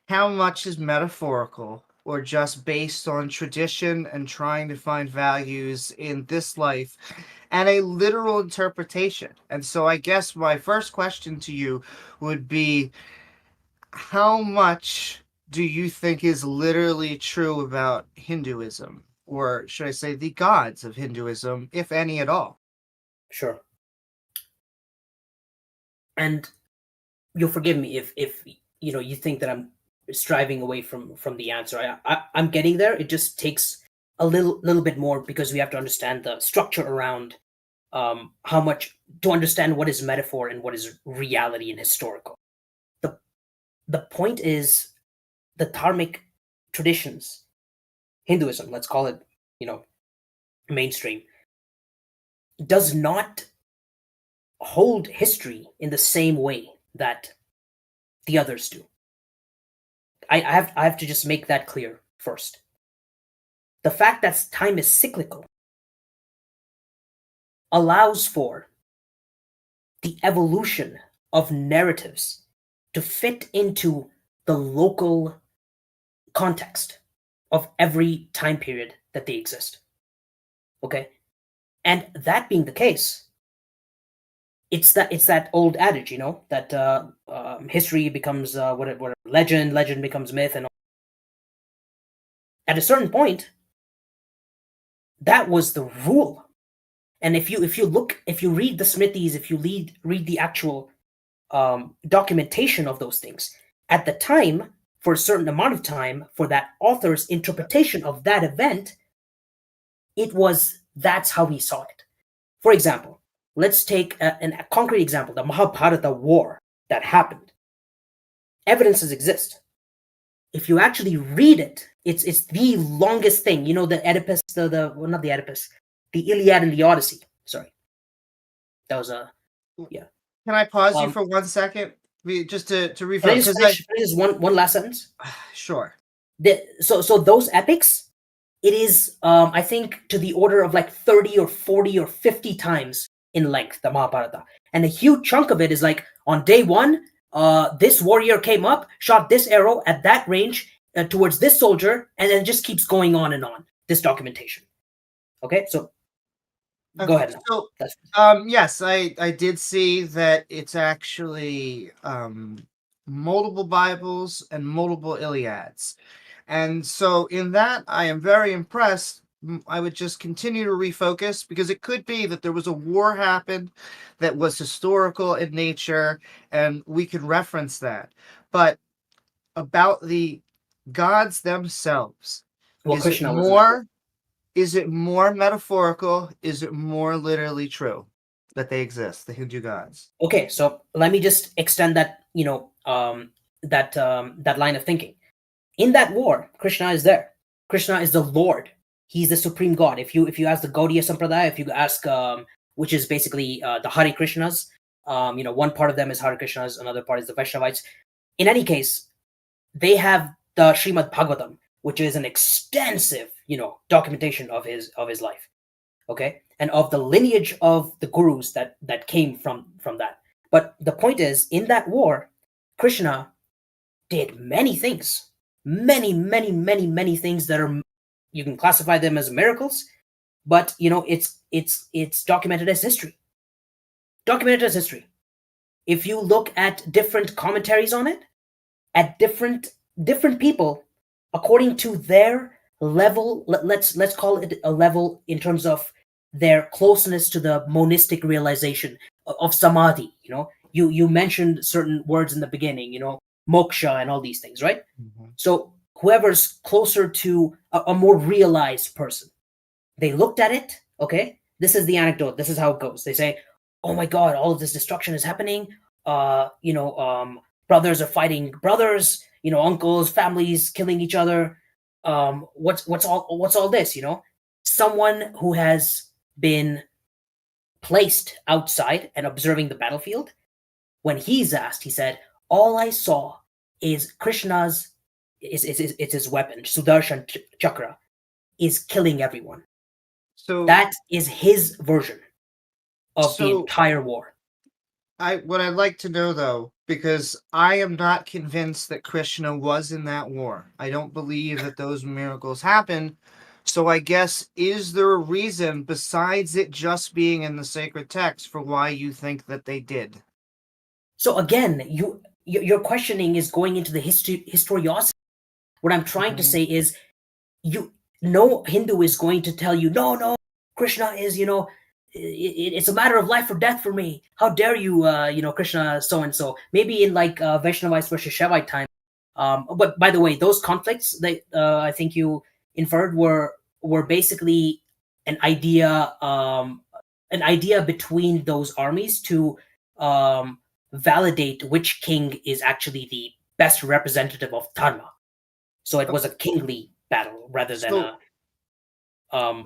how much is metaphorical or just based on tradition and trying to find values in this life, and a literal interpretation. And so I guess my first question to you would be, how much do you think is literally true about Hinduism? Or should I say the gods of Hinduism, if any at all? Sure. And you'll forgive me if you think that I'm striving away from the answer. I'm getting there. It just takes a little bit more, because we have to understand the structure around how much to understand what is metaphor and what is reality and historical. The point is, the Dharmic traditions, Hinduism, let's call it, mainstream, does not hold history in the same way that the others do. I have to just make that clear first. The fact that time is cyclical allows for the evolution of narratives to fit into the local context of every time period that they exist. Okay? And that being the case, it's that old adage, that history becomes whatever legend becomes myth, and at a certain point, that was the rule. And if you read the Smrithis, if you read the actual documentation of those things at the time, for a certain amount of time, for that author's interpretation of that event, that's how he saw it. For example, let's take a concrete example: the Mahabharata war that happened. Evidences exist. If you actually read it, it's the longest thing. The Oedipus, not the Oedipus, the Iliad and the Odyssey. Sorry, that was yeah. Can I pause you for 1 second, just to refresh? Can I just one last sentence? Sure. So those epics, it is I think to the order of like 30 or 40 or 50 times in length, the Mahabharata, and a huge chunk of it is like, on day one, this warrior came up, shot this arrow at that range towards this soldier, and then it just keeps going on and on. This documentation. Okay, so go ahead now. So, yes, I did see that it's actually multiple Bibles and multiple Iliads. And so in that, I am very impressed. I would just continue to refocus, because it could be that there was a war happened that was historical in nature, and we could reference that. But about the gods themselves, Well, is Krishna it was more? Is it more metaphorical? Is it more literally true? that they exist, the Hindu gods. Okay, so let me just extend that, that line of thinking. In that war, Krishna is there. Krishna is the Lord. He's the supreme God. If you ask the Gaudiya Sampradaya, if you ask, which is basically the Hare Krishnas, one part of them is Hare Krishnas, another part is the Vaishnavites. In any case, they have the Srimad Bhagavatam, which is an extensive, documentation of his life, okay, and of the lineage of the gurus that came from that. But the point is, in that war, Krishna did many things, many things that are, you can classify them as miracles, but it's documented as history. Documented as history. If you look at different commentaries on it, at different people, according to their level, let's call it a level in terms of their closeness to the monistic realization of samadhi. You mentioned certain words in the beginning, moksha and all these things, right? Mm-hmm. So whoever's closer to a more realized person, they looked at it. Okay, this is the anecdote. This is how it goes. They say, "Oh my God, all of this destruction is happening. Brothers are fighting brothers. Uncles, families killing each other. What's all this? Someone who has been placed outside and observing the battlefield, when he's asked, he said, all I saw is Krishna's, it's his weapon, Sudarshan Chakra, is killing everyone. So that is his version of the entire war. What I'd like to know, though, because I am not convinced that Krishna was in that war. I don't believe that those miracles happened. So I guess, is there a reason besides it just being in the sacred text for why you think that they did? So again, your questioning is going into the historiosity. What I'm trying to say is, no Hindu is going to tell you, no, Krishna is, it's a matter of life or death for me. How dare you, Krishna so and so. Maybe in like Vaishnavite versus Shaivite time. But by the way, those conflicts that I think you inferred were basically an idea between those armies to validate which king is actually the best representative of Dharma. So it was a kingly battle rather than a.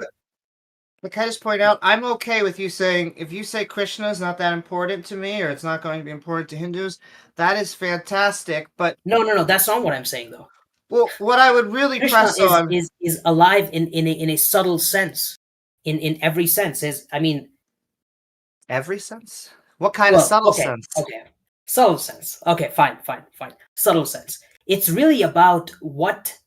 But can I just point out, I'm okay with you saying, if you say Krishna is not that important to me, or it's not going to be important to Hindus, that is fantastic. But no, that's not what I'm saying, though. Well, what I would really Krishna press on is alive in a subtle sense, in every sense. Every sense? What kind of subtle okay, sense? Okay, subtle sense. Okay, fine. Subtle sense. It's really about what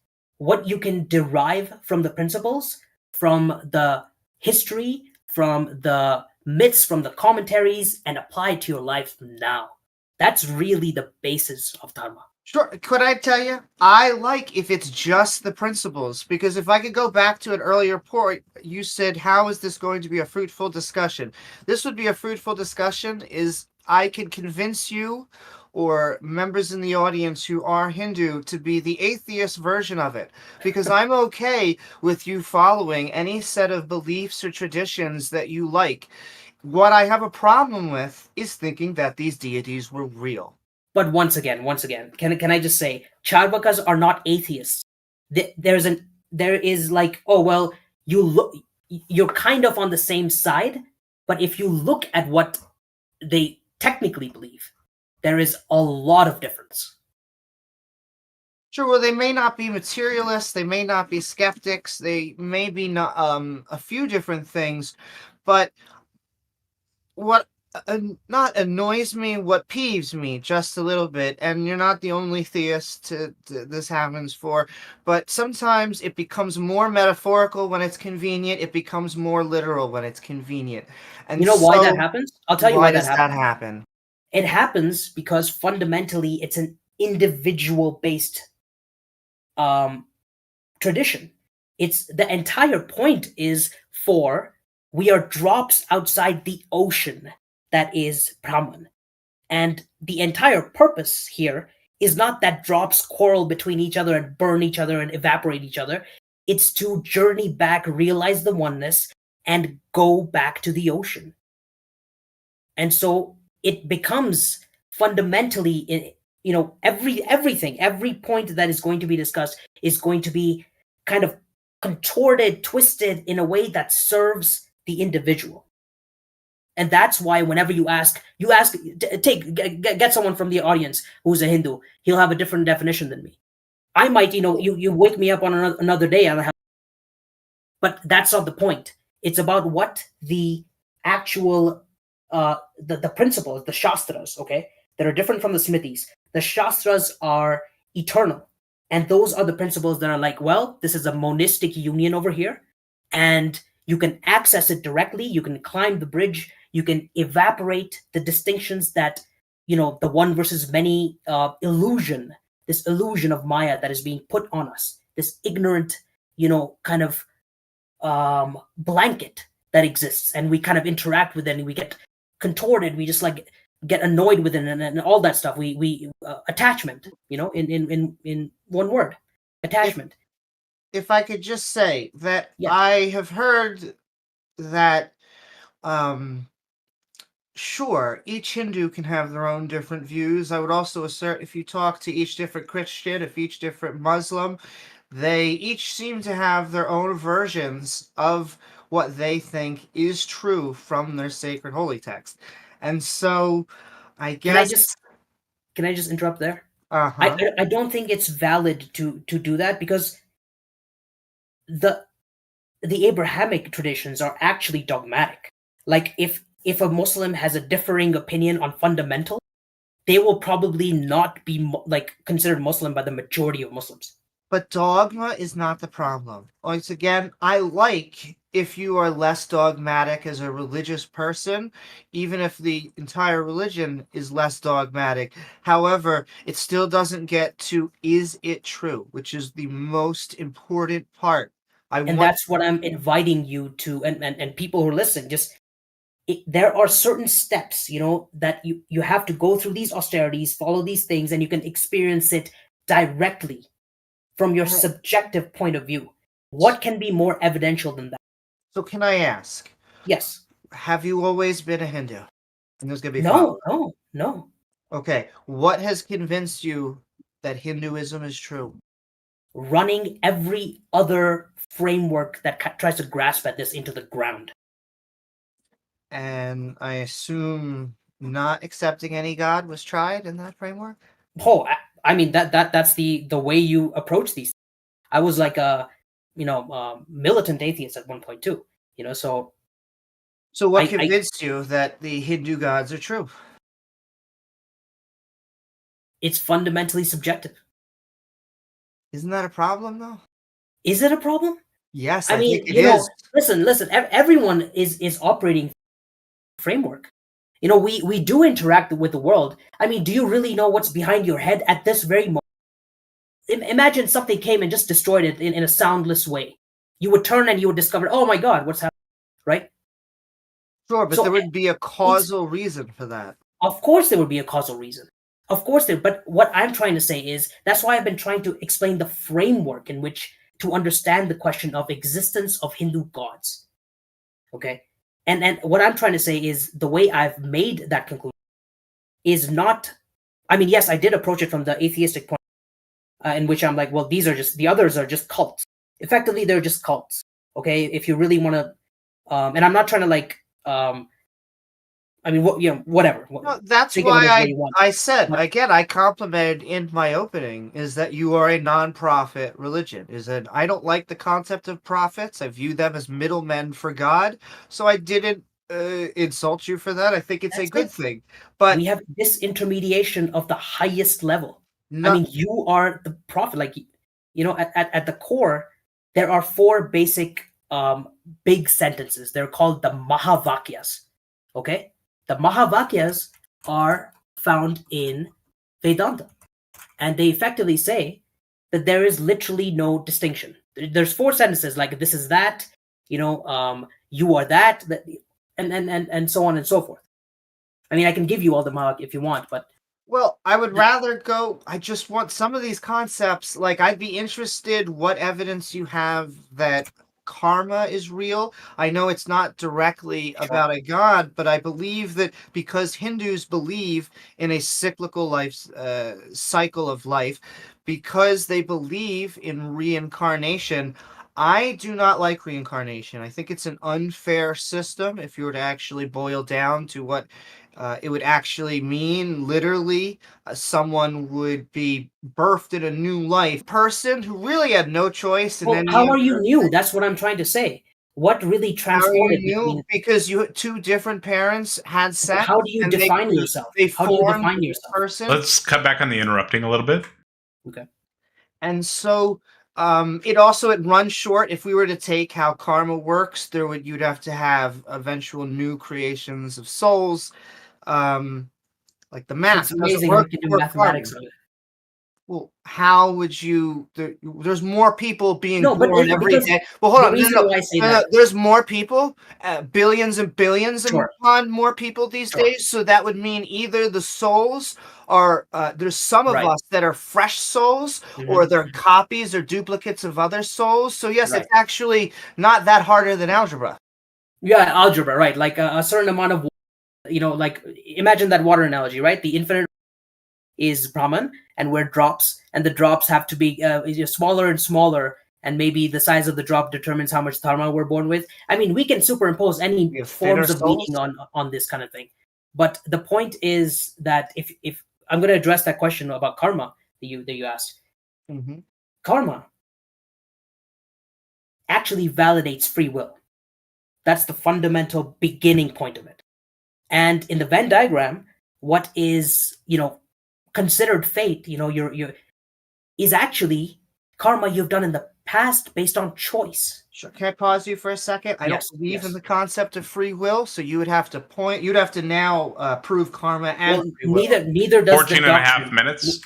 you can derive from the principles, from the history, from the myths, from the commentaries, and apply to your life now. That's really the basis of Dharma. Sure. Could I tell you? I like if it's just the principles, because if I could go back to an earlier point, you said, how is this going to be a fruitful discussion? This would be a fruitful discussion is I could convince you or members in the audience who are Hindu to be the atheist version of it, because I'm okay with you following any set of beliefs or traditions that you like. What I have a problem with is thinking that these deities were real. But once again, can I just say, Charvakas are not atheists. There is like, oh well, you're kind of on the same side, but if you look at what they technically believe, there is a lot of difference. Sure, well, they may not be materialists, they may not be skeptics, they may be not a few different things, but what not annoys me, what peeves me just a little bit, and you're not the only theist this happens for, but sometimes it becomes more metaphorical when it's convenient, it becomes more literal when it's convenient. And you know why that happens? I'll tell you why does that happen? It happens because fundamentally it's an individual-based tradition. It's the entire point is we are drops outside the ocean that is Brahman. And the entire purpose here is not that drops quarrel between each other and burn each other and evaporate each other. It's to journey back, realize the oneness, and go back to the ocean. And so it becomes fundamentally, every point that is going to be discussed is going to be kind of contorted, twisted in a way that serves the individual. And that's why whenever you ask, get someone from the audience who's a Hindu, he'll have a different definition than me. I might, you wake me up on another day, but that's not the point. It's about what the actual, the principles, the Shastras, okay, that are different from the Smrtis. The Shastras are eternal. And those are the principles that are like, well, this is a monistic union over here, and you can access it directly. You can climb the bridge. You can evaporate the distinctions that, the one versus many illusion, this illusion of Maya that is being put on us, this ignorant, kind of blanket that exists, and we kind of interact with it, and we get contorted. We just like get annoyed with it, and all that stuff. We attachment, in one word, attachment. If I could just say that, Yeah. I have heard that, sure, each Hindu can have their own different views. I would also assert if you talk to each different Christian, if each different Muslim, they each seem to have their own versions of what they think is true from their sacred holy text. And so I guess... Can I just interrupt there? Uh-huh. I don't think it's valid to do that, because the Abrahamic traditions are actually dogmatic. Like if a Muslim has a differing opinion on fundamental, they will probably not be considered Muslim by the majority of Muslims. But dogma is not the problem. Once again, I like if you are less dogmatic as a religious person, even if the entire religion is less dogmatic. However, it still doesn't get to, is it true, which is the most important part. That's what I'm inviting you to, and people who are listening, there are certain steps, that you have to go through these austerities, follow these things, and you can experience it directly from your subjective point of view. What can be more evidential than that? So can I ask? Yes. Have you always been a Hindu? And there's going to be No. Okay. What has convinced you that Hinduism is true? Running every other framework that tries to grasp at this into the ground. And I assume not accepting any god was tried in that framework? Oh, I mean that's the way you approach these. I was like a militant atheist at one point too. So what convinced you that the Hindu gods are true? It's fundamentally subjective. Isn't that a problem, though? Is it a problem? Yes, I mean, think it is. Listen. Everyone is operating framework. We do interact with the world. I mean, do you really know what's behind your head at this very moment? Imagine something came and just destroyed it in a soundless way. You would turn and you would discover, oh my God, what's happening, right? Sure, but there would be a causal reason for that. Of course there would be a causal reason. Of course there, but what I'm trying to say is, that's why I've been trying to explain the framework in which to understand the question of existence of Hindu gods. Okay? And what I'm trying to say is, the way I've made that conclusion is not, I mean, yes, I did approach it from the atheistic point, in which I'm like, well, the others are just cults. Effectively, they're just cults. Okay? If you really want to, and I'm not trying to I mean, whatever. No, that's why I said, again, I complimented in my opening, is that you are a non-profit religion. I don't like the concept of prophets. I view them as middlemen for God. So I didn't insult you for that. I think it's a good thing. But we have disintermediation of the highest level. I mean, you are the prophet. Like, at the core, there are four basic big sentences. They're called the Mahavakyas. Okay? The Mahavakyas are found in Vedanta. And they effectively say that there is literally no distinction. There's four sentences, like this is that, you are that, and so on and so forth. I mean, I can give you all the Mahavak if you want, but... Well, I would rather go... I just want some of these concepts, like, I'd be interested what evidence you have that karma is real. I know it's not directly about a god, but I believe that because Hindus believe in a cyclical life cycle of life, because they believe in reincarnation, I do not like reincarnation. I think it's an unfair system if you were to actually boil down to what it would actually mean. Literally, someone would be birthed in a new life. Person who really had no choice in Well, any how of are you their- new? That's what I'm trying to say. What really How are transported you new? between? Because you two different parents had sex. How do you and define they, yourself? They How do you formed define this yourself? person. Let's cut back on the interrupting a little bit. Okay. And so it runs short. If we were to take how karma works, you'd have to have eventual new creations of souls. Like the math It's doesn't amazing how work you can do for mathematics karma. of it. Well, how would you? There's more people being No, but born every because day. Well, hold the on. reason why I say No, that, there's more people, billions and billions Sure. upon more people these Sure. days. So that would mean either the souls are there's some of Right. us that are fresh souls, or they're copies or duplicates of other souls. So yes, Right. it's actually not that harder than algebra. Yeah, algebra, right? Like a certain amount of, like imagine that water analogy, right? The infinite is Brahman, and we're drops, and the drops have to be smaller and smaller, and maybe the size of the drop determines how much Dharma we're born with. I mean, we can superimpose any We have forms thinner of meaning souls. on this kind of thing. But the point is that if I'm going to address that question about karma that you asked, Mm-hmm. karma actually validates free will. That's the fundamental beginning point of it. And in the Venn diagram, what is considered fate, is actually karma you've done in the past based on choice. Sure. Can I pause you for a second? I Yes, don't believe in yes. the concept of free will, so you would have to you'd have to now prove karma and Well, free will. neither does 14 the and a half doctrine. minutes.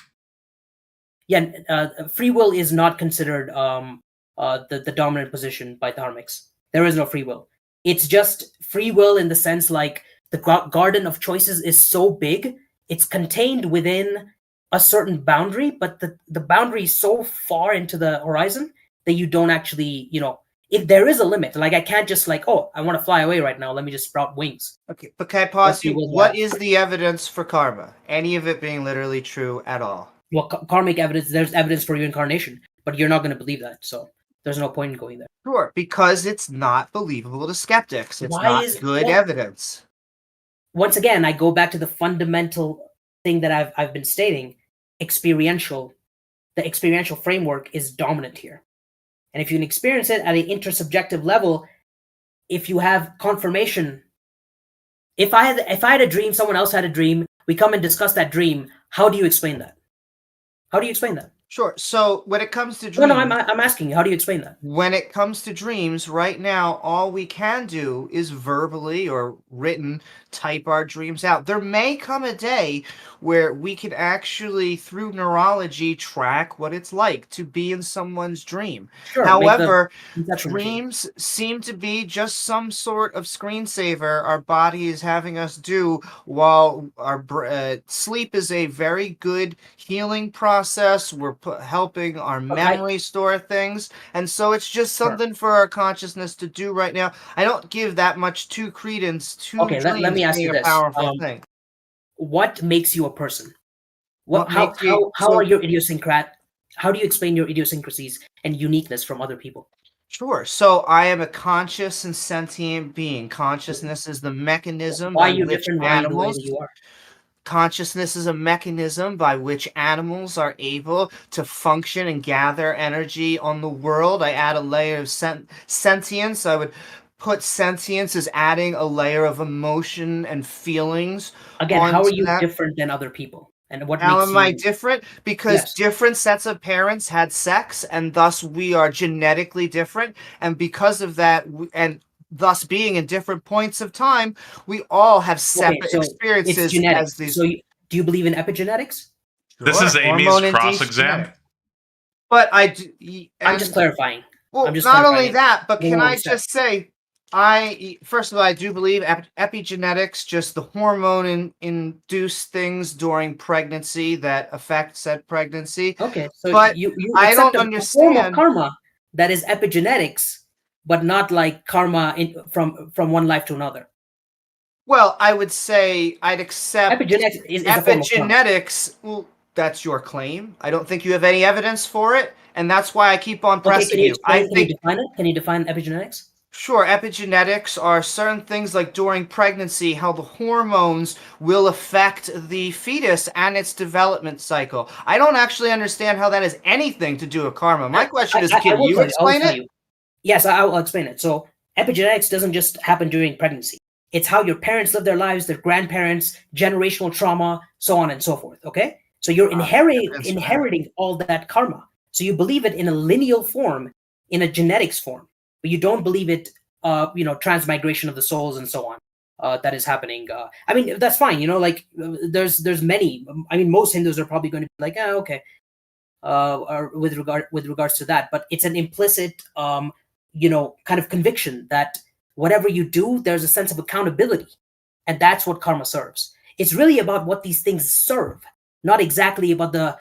Yeah, free will is not considered the dominant position by Dharmics. There is no free will. It's just free will in the sense like the garden of choices is so big, it's contained within a certain boundary, but the boundary is so far into the horizon that you don't actually, if there is a limit. Like I can't just like, oh, I want to fly away right now, let me just sprout wings. Okay, but can I pause you? will What have. is the evidence for karma? Any of it being literally true at all? Well, karmic evidence, there's evidence for reincarnation, but you're not going to believe that, so there's no point in going there. Sure, because it's not believable to skeptics. It's Why not is- good well- evidence. Once again, I go back to the fundamental thing that I've been stating. Experiential, the experiential framework is dominant here, and if you can experience it at an intersubjective level, if you have confirmation, if I had a dream, someone else had a dream, we come and discuss that dream. How do you explain that? How do you explain that? Sure. So when it comes to dreams, No, I'm asking you. How do you explain that? when it comes to dreams, right now, all we can do is verbally or written type our dreams out. There may come a day where we can actually, through neurology, track what it's like to be in someone's dream. Sure. However, conceptual machine. dreams seem to be just some sort of screensaver our body is having us do, while our sleep is a very good healing process. We're helping our memory store things, and so it's just Sure. something for our consciousness to do right now. I don't give that much credence to Okay, let dreams me ask being you a this. powerful thing. What makes you a person? What How makes you- how are your How do you explain your idiosyncrasies and uniqueness from other people? Sure. So I am a conscious and sentient being. Consciousness is the mechanism Why by are you which different? Why are you the way animals. that you are? Consciousness is a mechanism by which animals are able to function and gather energy on the world. I add a layer of sentience. I would put sentience as adding a layer of emotion and feelings. Again, how are onto you that. different than other people? And what How makes am I you different? Because Yes. different sets of parents had sex, and thus we are genetically different. And because of that, and thus being in different points of time, we all have separate so experiences it's genetics. as these. So do you believe in epigenetics? This is Sure, Amy's hormone-induced cross-exam. genetic. But I do. I'm just clarifying. Well, I'm just not clarifying only it. that, but One can more I step. just say, first of all, I do believe epigenetics, just the hormone-induced things during pregnancy that affect said pregnancy. Okay, so But you I accept don't a form of understand. karma that is epigenetics but not like karma from one life to another. Well, I would say I'd accept Epigenetics is a form of karma. epigenetics. Well, that's your claim. I don't think you have any evidence for it, and that's why I keep on Okay, pressing can you you. I explain? Can you think define it? Can you define epigenetics? sure, epigenetics are certain things like during pregnancy, how the hormones will affect the fetus and its development cycle. I don't actually understand how that has anything to do with karma. My question is, I can will you tell you. I will explain tell it? you. Yes, I'll explain it. So epigenetics doesn't just happen during pregnancy. It's how your parents live their lives, their grandparents, generational trauma, so on and so forth. Okay, so you're inheriting all that karma. So you believe it in a lineal form, in a genetics form, but you don't believe it, transmigration of the souls and so on. That is happening. I mean, that's fine. There's many. I mean, most Hindus are probably going to be like, okay, or with regards to that. But it's an implicit, kind of conviction that whatever you do, there's a sense of accountability, and that's what karma serves. It's really about what these things serve, not exactly about the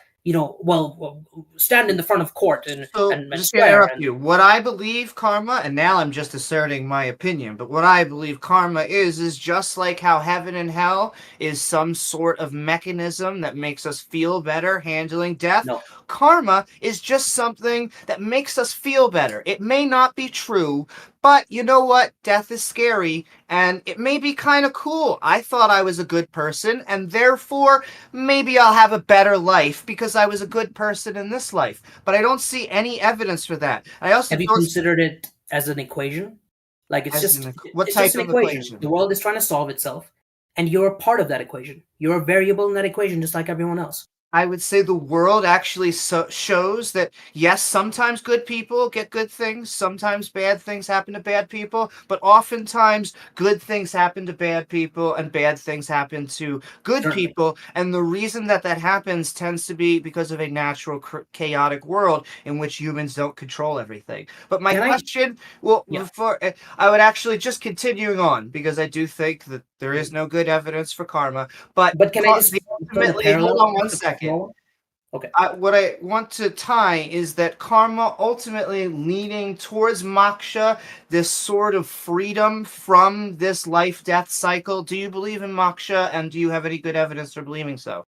stand in the front of court and Just to swear. interrupt you, what I believe karma, and now I'm just asserting my opinion, but what I believe karma is just like how heaven and hell is some sort of mechanism that makes us feel better handling death. No. Karma is just something that makes us feel better. It may not be true, but you know what? Death is scary, and it may be kind of cool. I thought I was a good person, and therefore maybe I'll have a better life because I was a good person in this life. But I don't see any evidence for that. I also have you considered it as an equation? Like it's just what it's type just an of equation. The world is trying to solve itself, and you're a part of that equation. You're a variable in that equation, just like everyone else. I would say the world actually shows that, yes, sometimes good people get good things, sometimes bad things happen to bad people, but oftentimes good things happen to bad people and bad things happen to good Certainly. people. And the reason that happens tends to be because of a natural, chaotic world in which humans don't control everything. But my question, before I would actually just continuing on, because I do think that there is no good evidence for karma, but can I just ultimately, hold on one second. Okay. What I want to tie is that karma ultimately leading towards moksha, this sort of freedom from this life-death cycle. Do you believe in moksha, and do you have any good evidence for believing so?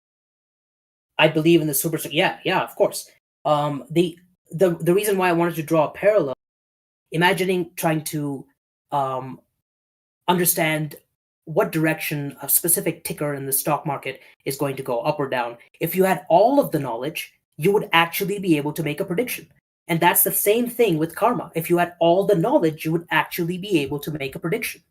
I believe in the super. Yeah, of course. The reason why I wanted to draw a parallel, imagining trying to understand what direction a specific ticker in the stock market is going to go, up or down. If you had all of the knowledge, you would actually be able to make a prediction. And that's the same thing with karma. If you had all the knowledge, you would actually be able to make a prediction.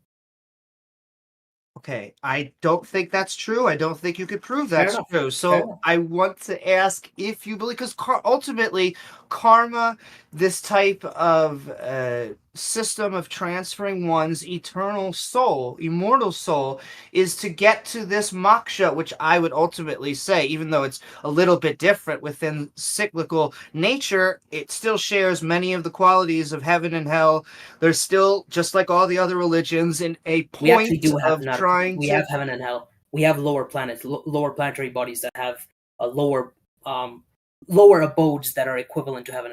Okay, I don't think that's true. I don't think you could prove that's true. So I want to ask if you believe, because ultimately, karma, this type of system of transferring one's eternal soul, immortal soul, is to get to this moksha, which I would ultimately say, even though it's a little bit different within cyclical nature, it still shares many of the qualities of heaven and hell. There's still, just like all the other religions, in a point of trying we have heaven and hell. We have lower planets, lower planetary bodies that have a lower abodes that are equivalent to heaven.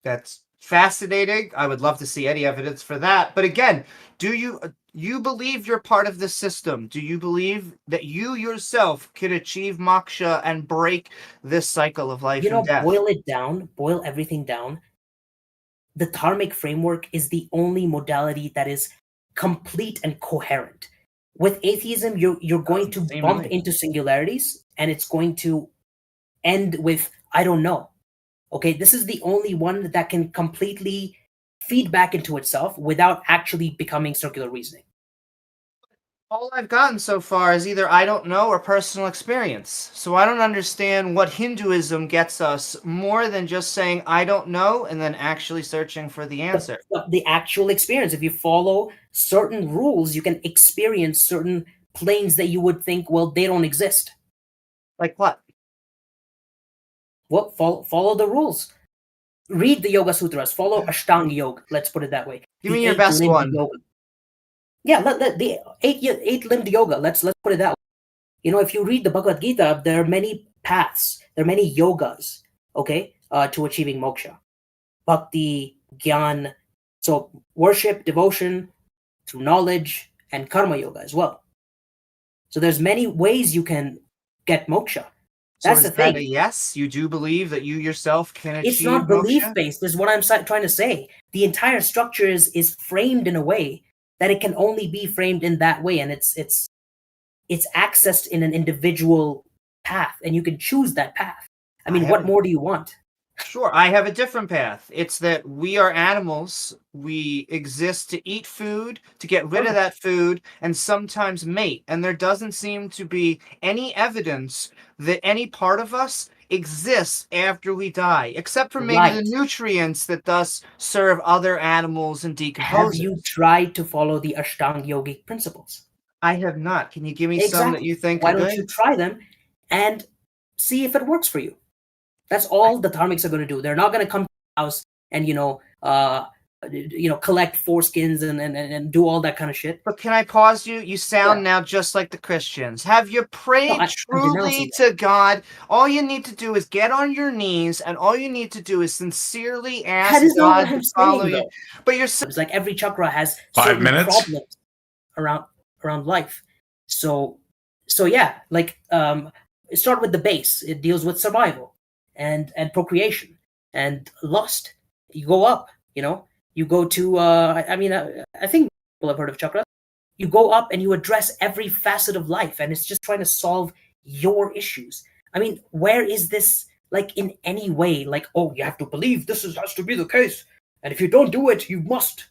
That's fascinating. I would love to see any evidence for that. But again, do you believe you're part of this system? Do you believe that you yourself can achieve moksha and break this cycle of life and death? Boil everything down. The dharmic framework is the only modality that is complete and coherent. With atheism, you're going to bump into singularities, and it's going to end with I don't know. Okay, this is the only one that can completely feed back into itself without actually becoming circular reasoning. All I've gotten so far is either I don't know or personal experience. So I don't understand what Hinduism gets us more than just saying I don't know and then actually searching for the answer. The actual experience. If you follow certain rules, you can experience certain planes that you would think, well, they don't exist. Like what? Well, follow the rules. Read the Yoga Sutras. Follow Ashtanga Yoga. Let's put it that way. Give me your best one. Yoga. Yeah, the eight-limbed yoga. Let's put it that way. If you read the Bhagavad Gita, there are many paths. There are many yogas. Okay, to achieving moksha. Bhakti, Gyan, So worship, devotion, through knowledge, and karma yoga as well. So there's many ways you can get moksha. So That's is the that thing. a yes? You do believe that you yourself can achieve It's not moksha? belief based. Is what I'm trying to say. The entire structure is framed in a way that it can only be framed in that way, and it's accessed in an individual path, and you can choose that path. I mean, what more do you want? Sure, I have a different path. It's that we are animals. We exist to eat food, to get rid of that food, and sometimes mate. And there doesn't seem to be any evidence that any part of us exists after we die, except for maybe the Right. nutrients that thus serve other animals and decompose. Have you tried to follow the Ashtanga yogic principles? I have not. Can you give me some that Exactly. you think Why are don't good? you try them and see if it works for you? That's all the Dharmics are going to do. They're not going to come to the house and collect foreskins and do all that kind of shit. But can I pause you? You sound now just like the Christians. Have you prayed I'm truly denouncing to God? All you need to do is get on your knees, and all you need to do is sincerely ask That is not God what I'm to follow saying, you. though. But you're It's like every chakra has 5 certain minutes? problems around life. So yeah, like start with the base. It deals with survival and procreation and lust. You go up, you go to I think people have heard of chakra. You go up and you address every facet of life, and it's just trying to solve your issues. I mean, where is this, like, in any way, like, oh, you have to believe this has to be the case, and if you don't do it, you must,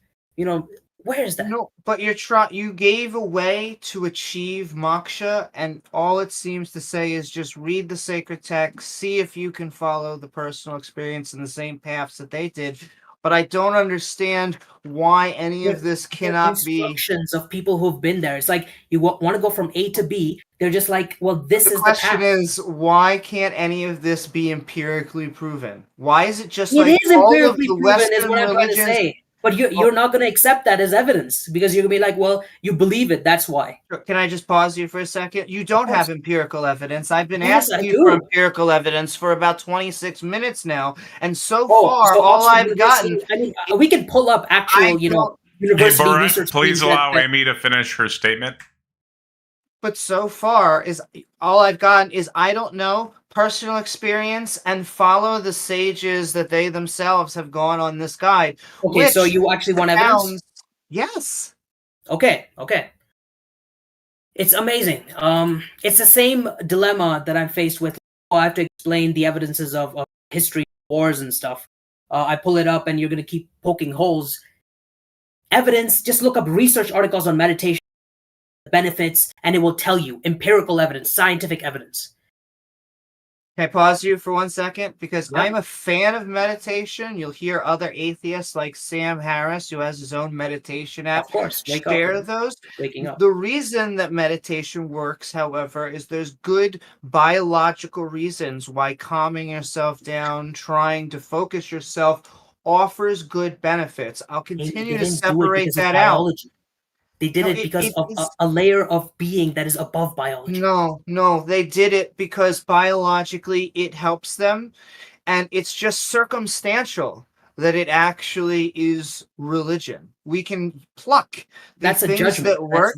where is that? No, but you gave a way to achieve moksha, and all it seems to say is just read the sacred text, see if you can follow the personal experience in the same paths that they did. But I don't understand why any of this cannot be. Instructions of people who've been there. It's like you want to go from A to B. They're just like, well, this The is the question path. is, why can't any of this be empirically proven? Why is it just It like is all of empirically the proven, is Western what I'm trying to religions? say. But you're not going to accept that as evidence because you're going to be like, well, you believe it. That's why. Can I just pause you for a second? You don't have empirical evidence. I've been Yes, I asking you do. for empirical evidence for about 26 minutes now, and so Oh, far, so all Oxford I've University. gotten. I mean, we can pull up actual, Hey, university Bharat, research. please things allow that Amy to finish her statement. But so far, is all I've gotten is I don't know, personal experience, and follow the sages that they themselves have gone on this guide. Okay, so you actually want evidence? Yes. Okay. It's amazing. It's the same dilemma that I'm faced with. I have to explain the evidences of history, wars, and stuff. I pull it up, and you're going to keep poking holes. Evidence, just look up research articles on meditation, benefits, and it will tell you empirical evidence, scientific evidence. Can I pause you for 1 second? Because Yeah. I'm a fan of meditation. You'll hear other atheists like Sam Harris, who has his own meditation app, Of course, wake share up. those. Waking up. The reason that meditation works, however, is there's good biological reasons why calming yourself down, trying to focus yourself, offers good benefits. I'll continue to separate that out. They did it because of a layer of being that is above biology. No, they did it because biologically it helps them, and it's just circumstantial that it actually is religion. We can pluck the things that work.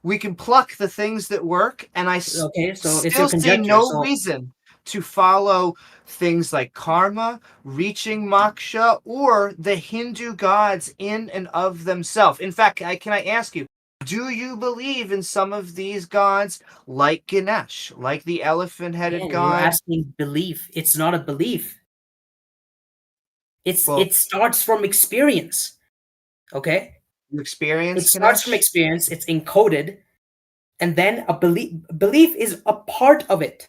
We can pluck the things that work, and I so still it's your see conjecture. no reason to follow things like karma, reaching moksha, or the Hindu gods in and of themselves. In fact, can I ask you, do you believe in some of these gods like Ganesha, like the elephant-headed god? You're asking belief. It's not a belief. It starts from experience. Okay? You experience it starts from experience. It's encoded. And then a belief is a part of it.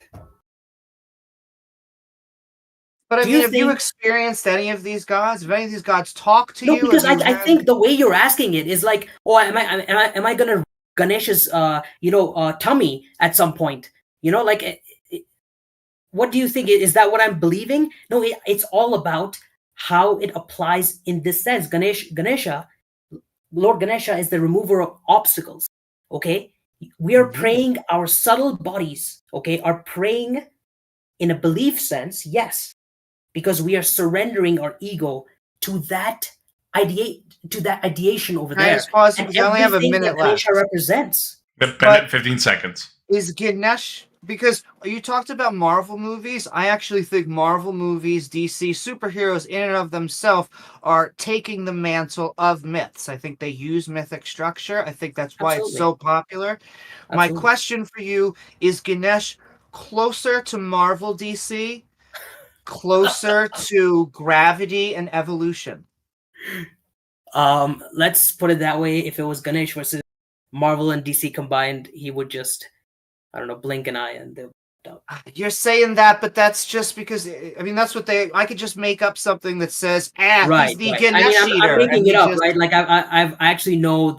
But I mean, have you experienced any of these gods? Have any of these gods talk to you? No, because I think the way you're asking it is like, oh, am I gonna Ganesha's tummy at some point? What do you think? Is that what I'm believing? No, it's all about how it applies in this sense. Ganesha, Lord Ganesha is the remover of obstacles. Okay, we are praying. Our subtle bodies, okay, are praying in a belief sense, yes, because we are surrendering our ego to that that ideation over Can I there. just pause you And because I only have a everything minute that Ganesha left. represents. Bennett, 15 seconds. Is Ganesh, because you talked about Marvel movies, I actually think Marvel movies, DC superheroes in and of themselves are taking the mantle of myths. I think they use mythic structure. I think that's why it's so popular. My Absolutely. question for you is Ganesh closer to Marvel DC, closer to gravity and evolution? Let's put it that way. If it was Ganesh versus Marvel and DC combined, he would just, I don't know, blink an eye and they'll. You're saying that, but that's just because, I mean, that's what I could just make up something that says, he's the Ganesh I mean, eater. I'm making it up, right? Like, I actually know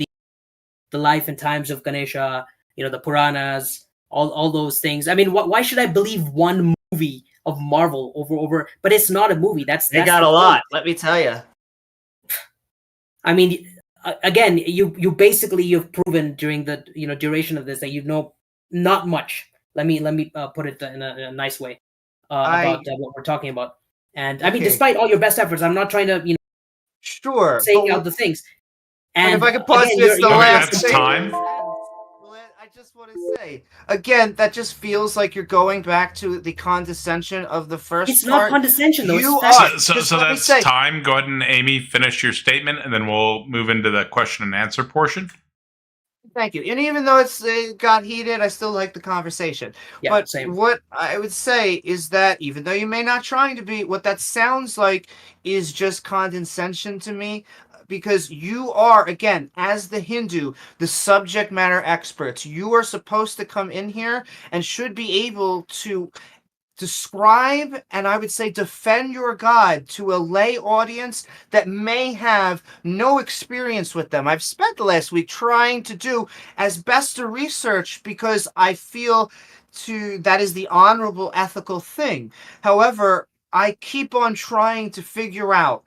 the life and times of Ganesha, the Puranas, all those things. I mean, why should I believe one movie of Marvel over? But it's not a movie. That's got a lot. Let me tell you. I mean, again, you've proven during the duration of this that you know not much. Let me put it in a nice way about what we're talking about. And I mean, despite all your best efforts, I'm not trying to sure say out the things. And if I could pause again, this, the last that's time. I just want to say again, that just feels like you're going back to the condescension of the first. It's not condescension, though. You are. So that's time. Go ahead and Amy, finish your statement, and then we'll move into the question and answer portion. Thank you. And even though it got heated, I still like the conversation. Yeah, but same. What I would say is that even though you may not trying to be, what that sounds like is just condescension to me. Because you are, again, as the Hindu, the subject matter experts, you are supposed to come in here and should be able to describe and I would say defend your God to a lay audience that may have no experience with them. I've spent the last week trying to do as best to research because I feel that is the honorable ethical thing. However, I keep on trying to figure out,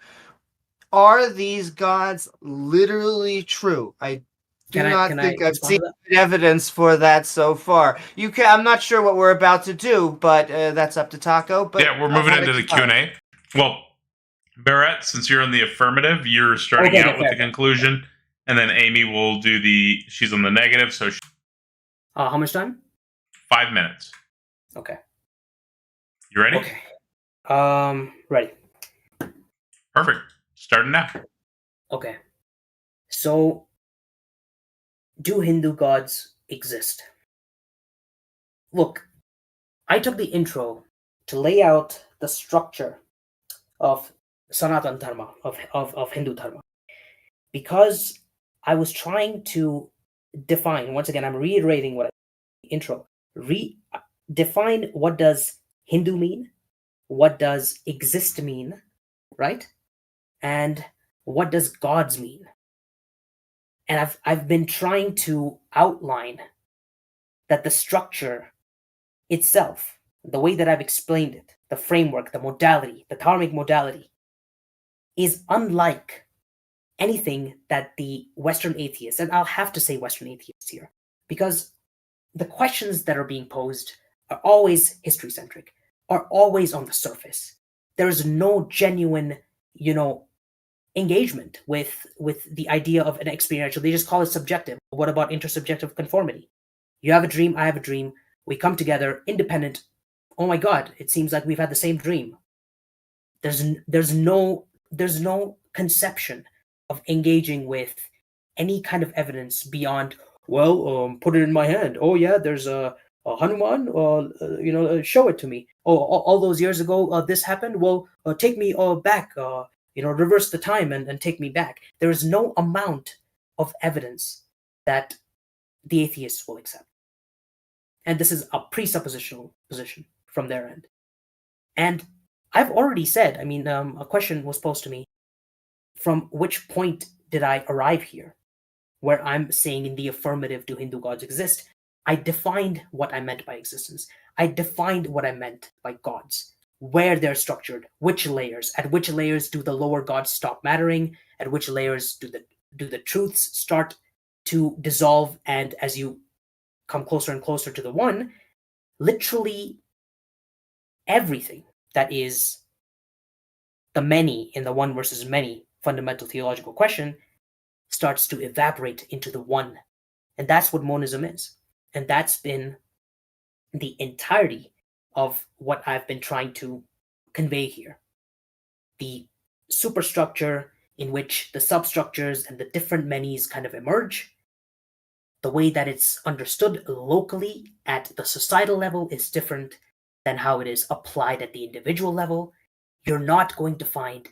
are these gods literally true? I do not think I've seen evidence for that so far. I'm not sure what we're about to do, but that's up to Taco. But yeah, we're moving into the Q&A. Well, Barrett, since you're in the affirmative, you're starting out with the conclusion, and then Amy will do she's on the negative. So, how much time? 5 minutes. Okay. You ready? Okay. Ready. Perfect. Starting now. Okay. So, do Hindu gods exist? Look, I took the intro to lay out the structure of Sanatana Dharma, of Hindu Dharma, because I was trying to define, once again, I'm reiterating what I said in the intro, define what does Hindu mean, what does exist mean, right? And what does gods mean? And I've been trying to outline that the structure itself, the way that I've explained it, the framework, the modality, the dharmic modality, is unlike anything that the Western atheists, and I'll have to say Western atheists here, because the questions that are being posed are always history-centric, are always on the surface. There is no genuine, engagement with the idea of an experiential. They just call it subjective. What about intersubjective conformity? You have a dream, I have a dream. We come together, independent. Oh my God, it seems like we've had the same dream. There's no conception of engaging with any kind of evidence beyond, put it in my hand. Oh yeah, there's a Hanuman. Show it to me. Oh, all those years ago, this happened. Well, take me back. Reverse the time and take me back. There is no amount of evidence that the atheists will accept. And this is a presuppositional position from their end. And I've already said, a question was posed to me, from which point did I arrive here, where I'm saying in the affirmative, do Hindu gods exist? I defined what I meant by existence. I defined what I meant by gods, where they're structured, which layers, at which layers do the lower gods stop mattering, at which layers do the truths start to dissolve, and as you come closer and closer to the one, literally everything that is the many in the one versus many fundamental theological question starts to evaporate into the one. And that's what monism is. And that's been the entirety of what I've been trying to convey here. The superstructure in which the substructures and the different manys kind of emerge, the way that it's understood locally at the societal level is different than how it is applied at the individual level. You're not going to find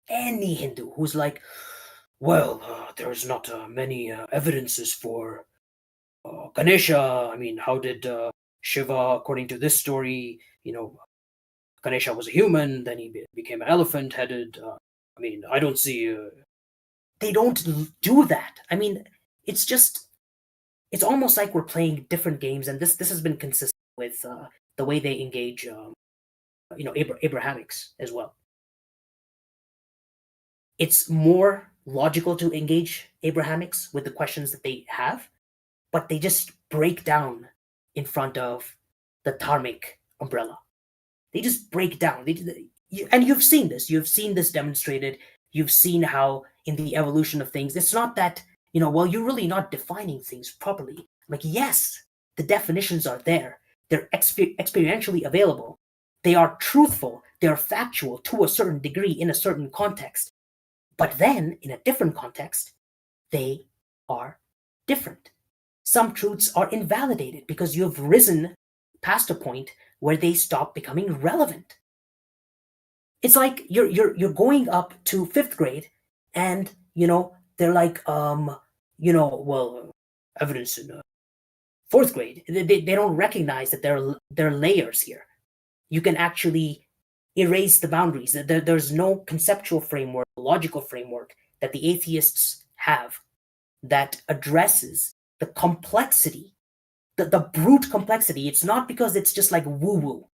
any Hindu who's like, well, there's not many evidences for Ganesha. I mean, how did Shiva, according to this story, Ganesha was a human, then he became an elephant-headed. I mean, I don't see. They don't do that. I mean, it's almost like we're playing different games, and this has been consistent with the way they engage, Abrahamics as well. It's more logical to engage Abrahamics with the questions that they have, but they just break down in front of the Dharmic umbrella. They just break down. And you've seen this. You've seen this demonstrated. You've seen how in the evolution of things, it's not that, well, you're really not defining things properly. Like, yes, the definitions are there. They're experientially available. They are truthful. They're factual to a certain degree in a certain context. But then, in a different context, they are different. Some truths are invalidated because you have risen past a point where they stop becoming relevant. It's like you're going up to 5th grade, and they're like, evidence in 4th grade. They don't recognize that there are layers here. You can actually erase the boundaries. There's no conceptual framework, logical framework that the atheists have that addresses the complexity, the brute complexity. It's not because it's just like woo-woo.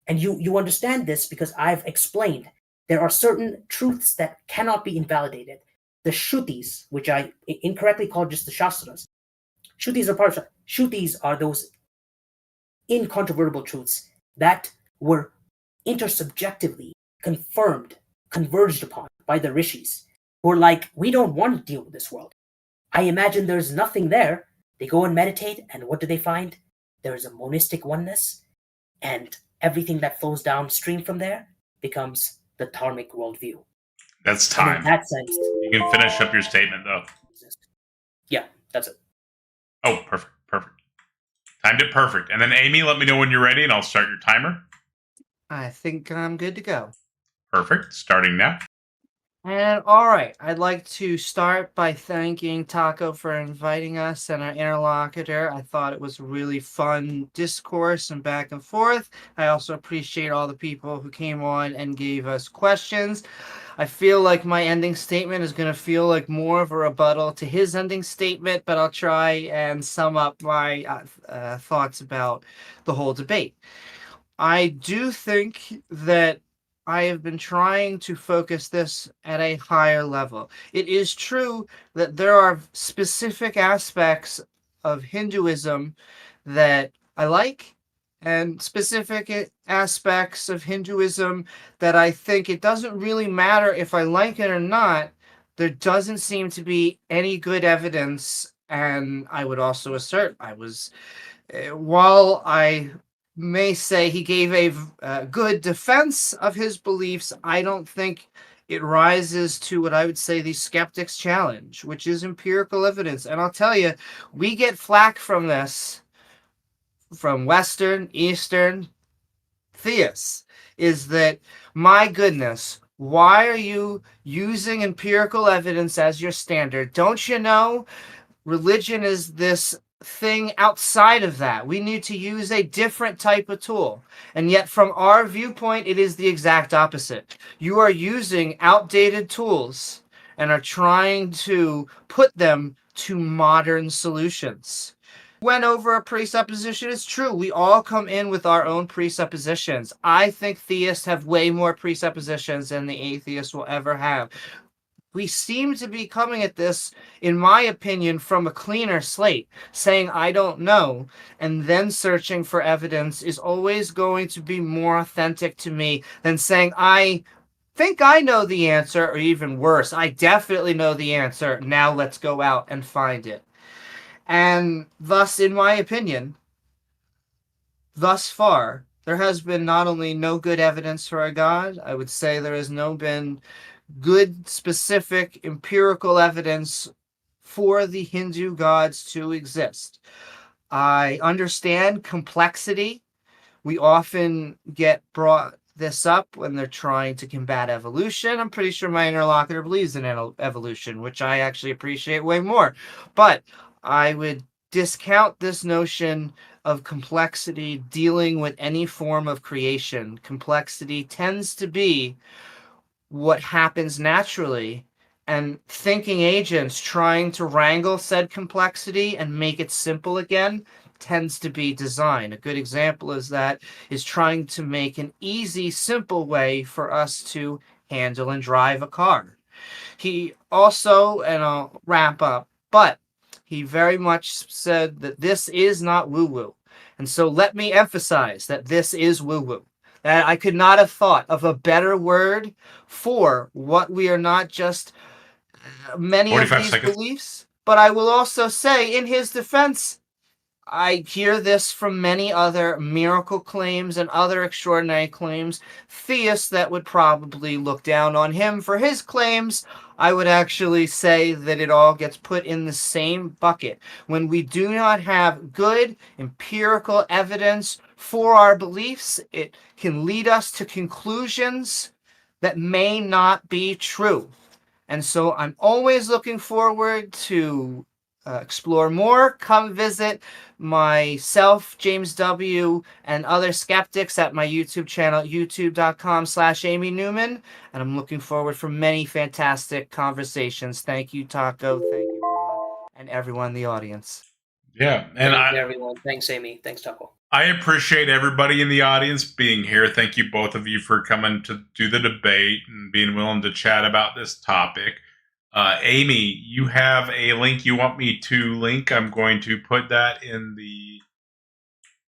And you understand this because I've explained there are certain truths that cannot be invalidated. The Shrutis, which I incorrectly called just the Shastras, Shrutis are those incontrovertible truths that were intersubjectively confirmed, converged upon by the rishis, who are like, we don't want to deal with this world. I imagine there's nothing there. They go and meditate, and what do they find? There's a monistic oneness, and everything that flows downstream from there becomes the Dharmic worldview. That's time. In that sense, you can finish up your statement, though. Yeah, that's it. Oh, perfect. Timed it perfect. And then, Amy, let me know when you're ready, and I'll start your timer. I think I'm good to go. Perfect. Starting now. And all right, I'd like to start by thanking Taco for inviting us and our interlocutor. I thought it was a really fun discourse and back and forth. I also appreciate all the people who came on and gave us questions. I feel like my ending statement is going to feel like more of a rebuttal to his ending statement, but I'll try and sum up my thoughts about the whole debate. I do think that I have been trying to focus this at a higher level. It is true that there are specific aspects of Hinduism that I like, and specific aspects of Hinduism that I think it doesn't really matter if I like it or not. There doesn't seem to be any good evidence, and I would also assert while I may say he gave a good defense of his beliefs, I don't think it rises to what I would say the skeptic's challenge, which is empirical evidence. And I'll tell you, we get flack from this from Western, Eastern theists, is that, my goodness, why are you using empirical evidence as your standard? Don't you know religion is this thing outside of that? We need to use a different type of tool. And yet from our viewpoint, it is the exact opposite. You are using outdated tools and are trying to put them to modern solutions. Went over a presupposition. It's true. We all come in with our own presuppositions. I think theists have way more presuppositions than the atheists will ever have. We seem to be coming at this, in my opinion, from a cleaner slate, saying I don't know, and then searching for evidence is always going to be more authentic to me than saying I think I know the answer, or even worse, I definitely know the answer. Now let's go out and find it. And thus, in my opinion, thus far, there has been not only no good evidence for a God, I would say there has no been good, specific, empirical evidence for the Hindu gods to exist. I understand complexity. We often get brought this up when they're trying to combat evolution. I'm pretty sure my interlocutor believes in evolution, which I actually appreciate way more. But I would discount this notion of complexity dealing with any form of creation. Complexity tends to be what happens naturally, and thinking agents trying to wrangle said complexity and make it simple again tends to be design. A good example is trying to make an easy, simple way for us to handle and drive a car. He also, and I'll wrap up, but he very much said that this is not woo-woo. And so let me emphasize that this is woo-woo. That I could not have thought of a better word for what we are not just many of these beliefs. But I will also say, in his defense, I hear this from many other miracle claims and other extraordinary claims. Theists that would probably look down on him for his claims. I would actually say that it all gets put in the same bucket. When we do not have good empirical evidence for our beliefs, it can lead us to conclusions that may not be true. And so I'm always looking forward to explore more. Come visit myself, James W., and other skeptics at my YouTube channel, youtube.com/Amy Newman. And I'm looking forward for many fantastic conversations. Thank you, Taco. Thank you, Rob, and everyone in the audience. Yeah. And Thank you, everyone. Thanks, Amy. Thanks, Taco. I appreciate everybody in the audience being here. Thank you, both of you, for coming to do the debate and being willing to chat about this topic. Amy, you have a link you want me to link. I'm going to put that in the...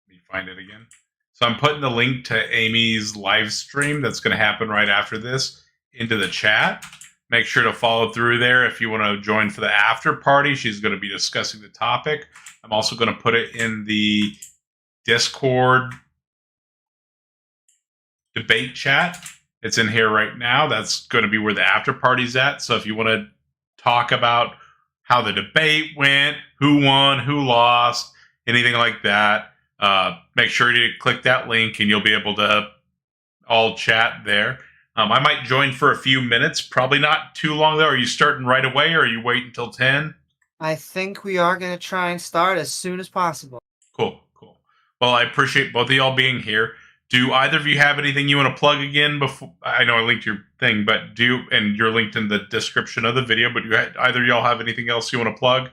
Let me find it again. So I'm putting the link to Amy's live stream that's going to happen right after this into the chat. Make sure to follow through there if you want to join for the after party. She's going to be discussing the topic. I'm also going to put it in the Discord debate chat. It's in here right now. That's going to be where the after party's at. So if you want to talk about how the debate went, who won, who lost, anything like that, make sure you click that link and you'll be able to all chat there. I might join for a few minutes, probably not too long though. Are you starting right away or are you waiting until 10? I think we are going to try and start as soon as possible. Cool. Well, I appreciate both of y'all being here. Do either of you have anything you want to plug again? Before I know I linked your thing, but and you're linked in the description of the video, but either of y'all have anything else you want to plug?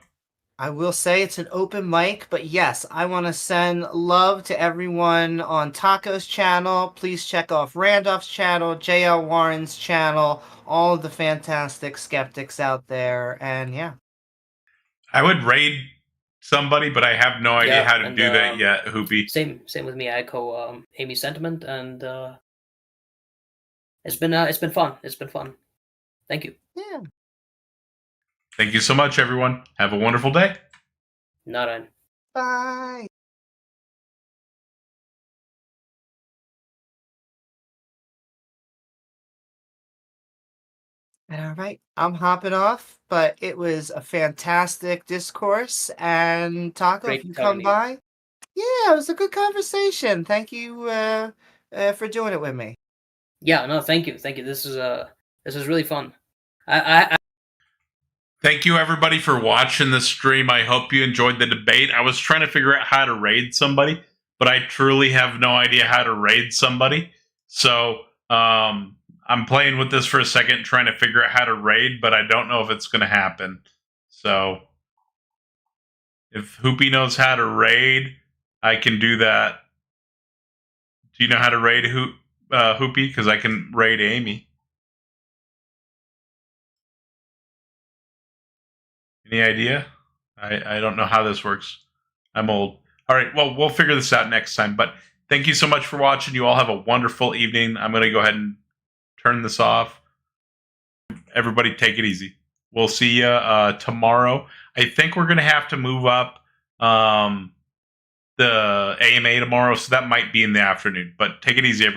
I will say it's an open mic, but yes, I want to send love to everyone on Taco's channel. Please check off Randolph's channel, JL Warren's channel, all of the fantastic skeptics out there, and yeah. I would raid somebody, but I have no idea how to do that yet, Hoopy. Same with me. I echo Amy's sentiment, and it's been fun. It's been fun. Thank you. Yeah. Thank you so much, everyone. Have a wonderful day. Narayan. Bye. All right, I'm hopping off, but it was a fantastic discourse. And Taco, if you come by, yeah, it was a good conversation. Thank you for doing it with me. Yeah, no, thank you. This is really fun. Thank you, everybody, for watching the stream. I hope you enjoyed the debate. I was trying to figure out how to raid somebody, but I truly have no idea how to raid somebody. So I'm playing with this for a second, trying to figure out how to raid, but I don't know if it's going to happen. So if Hoopy knows how to raid, I can do that. Do you know how to raid Hoopy? Because I can raid Amy. Any idea? I don't know how this works. I'm old. All right, well, we'll figure this out next time. But thank you so much for watching. You all have a wonderful evening. I'm going to go ahead and turn this off. Everybody take it easy. We'll see you tomorrow. I think we're going to have to move up the AMA tomorrow, so that might be in the afternoon. But take it easy, everyone.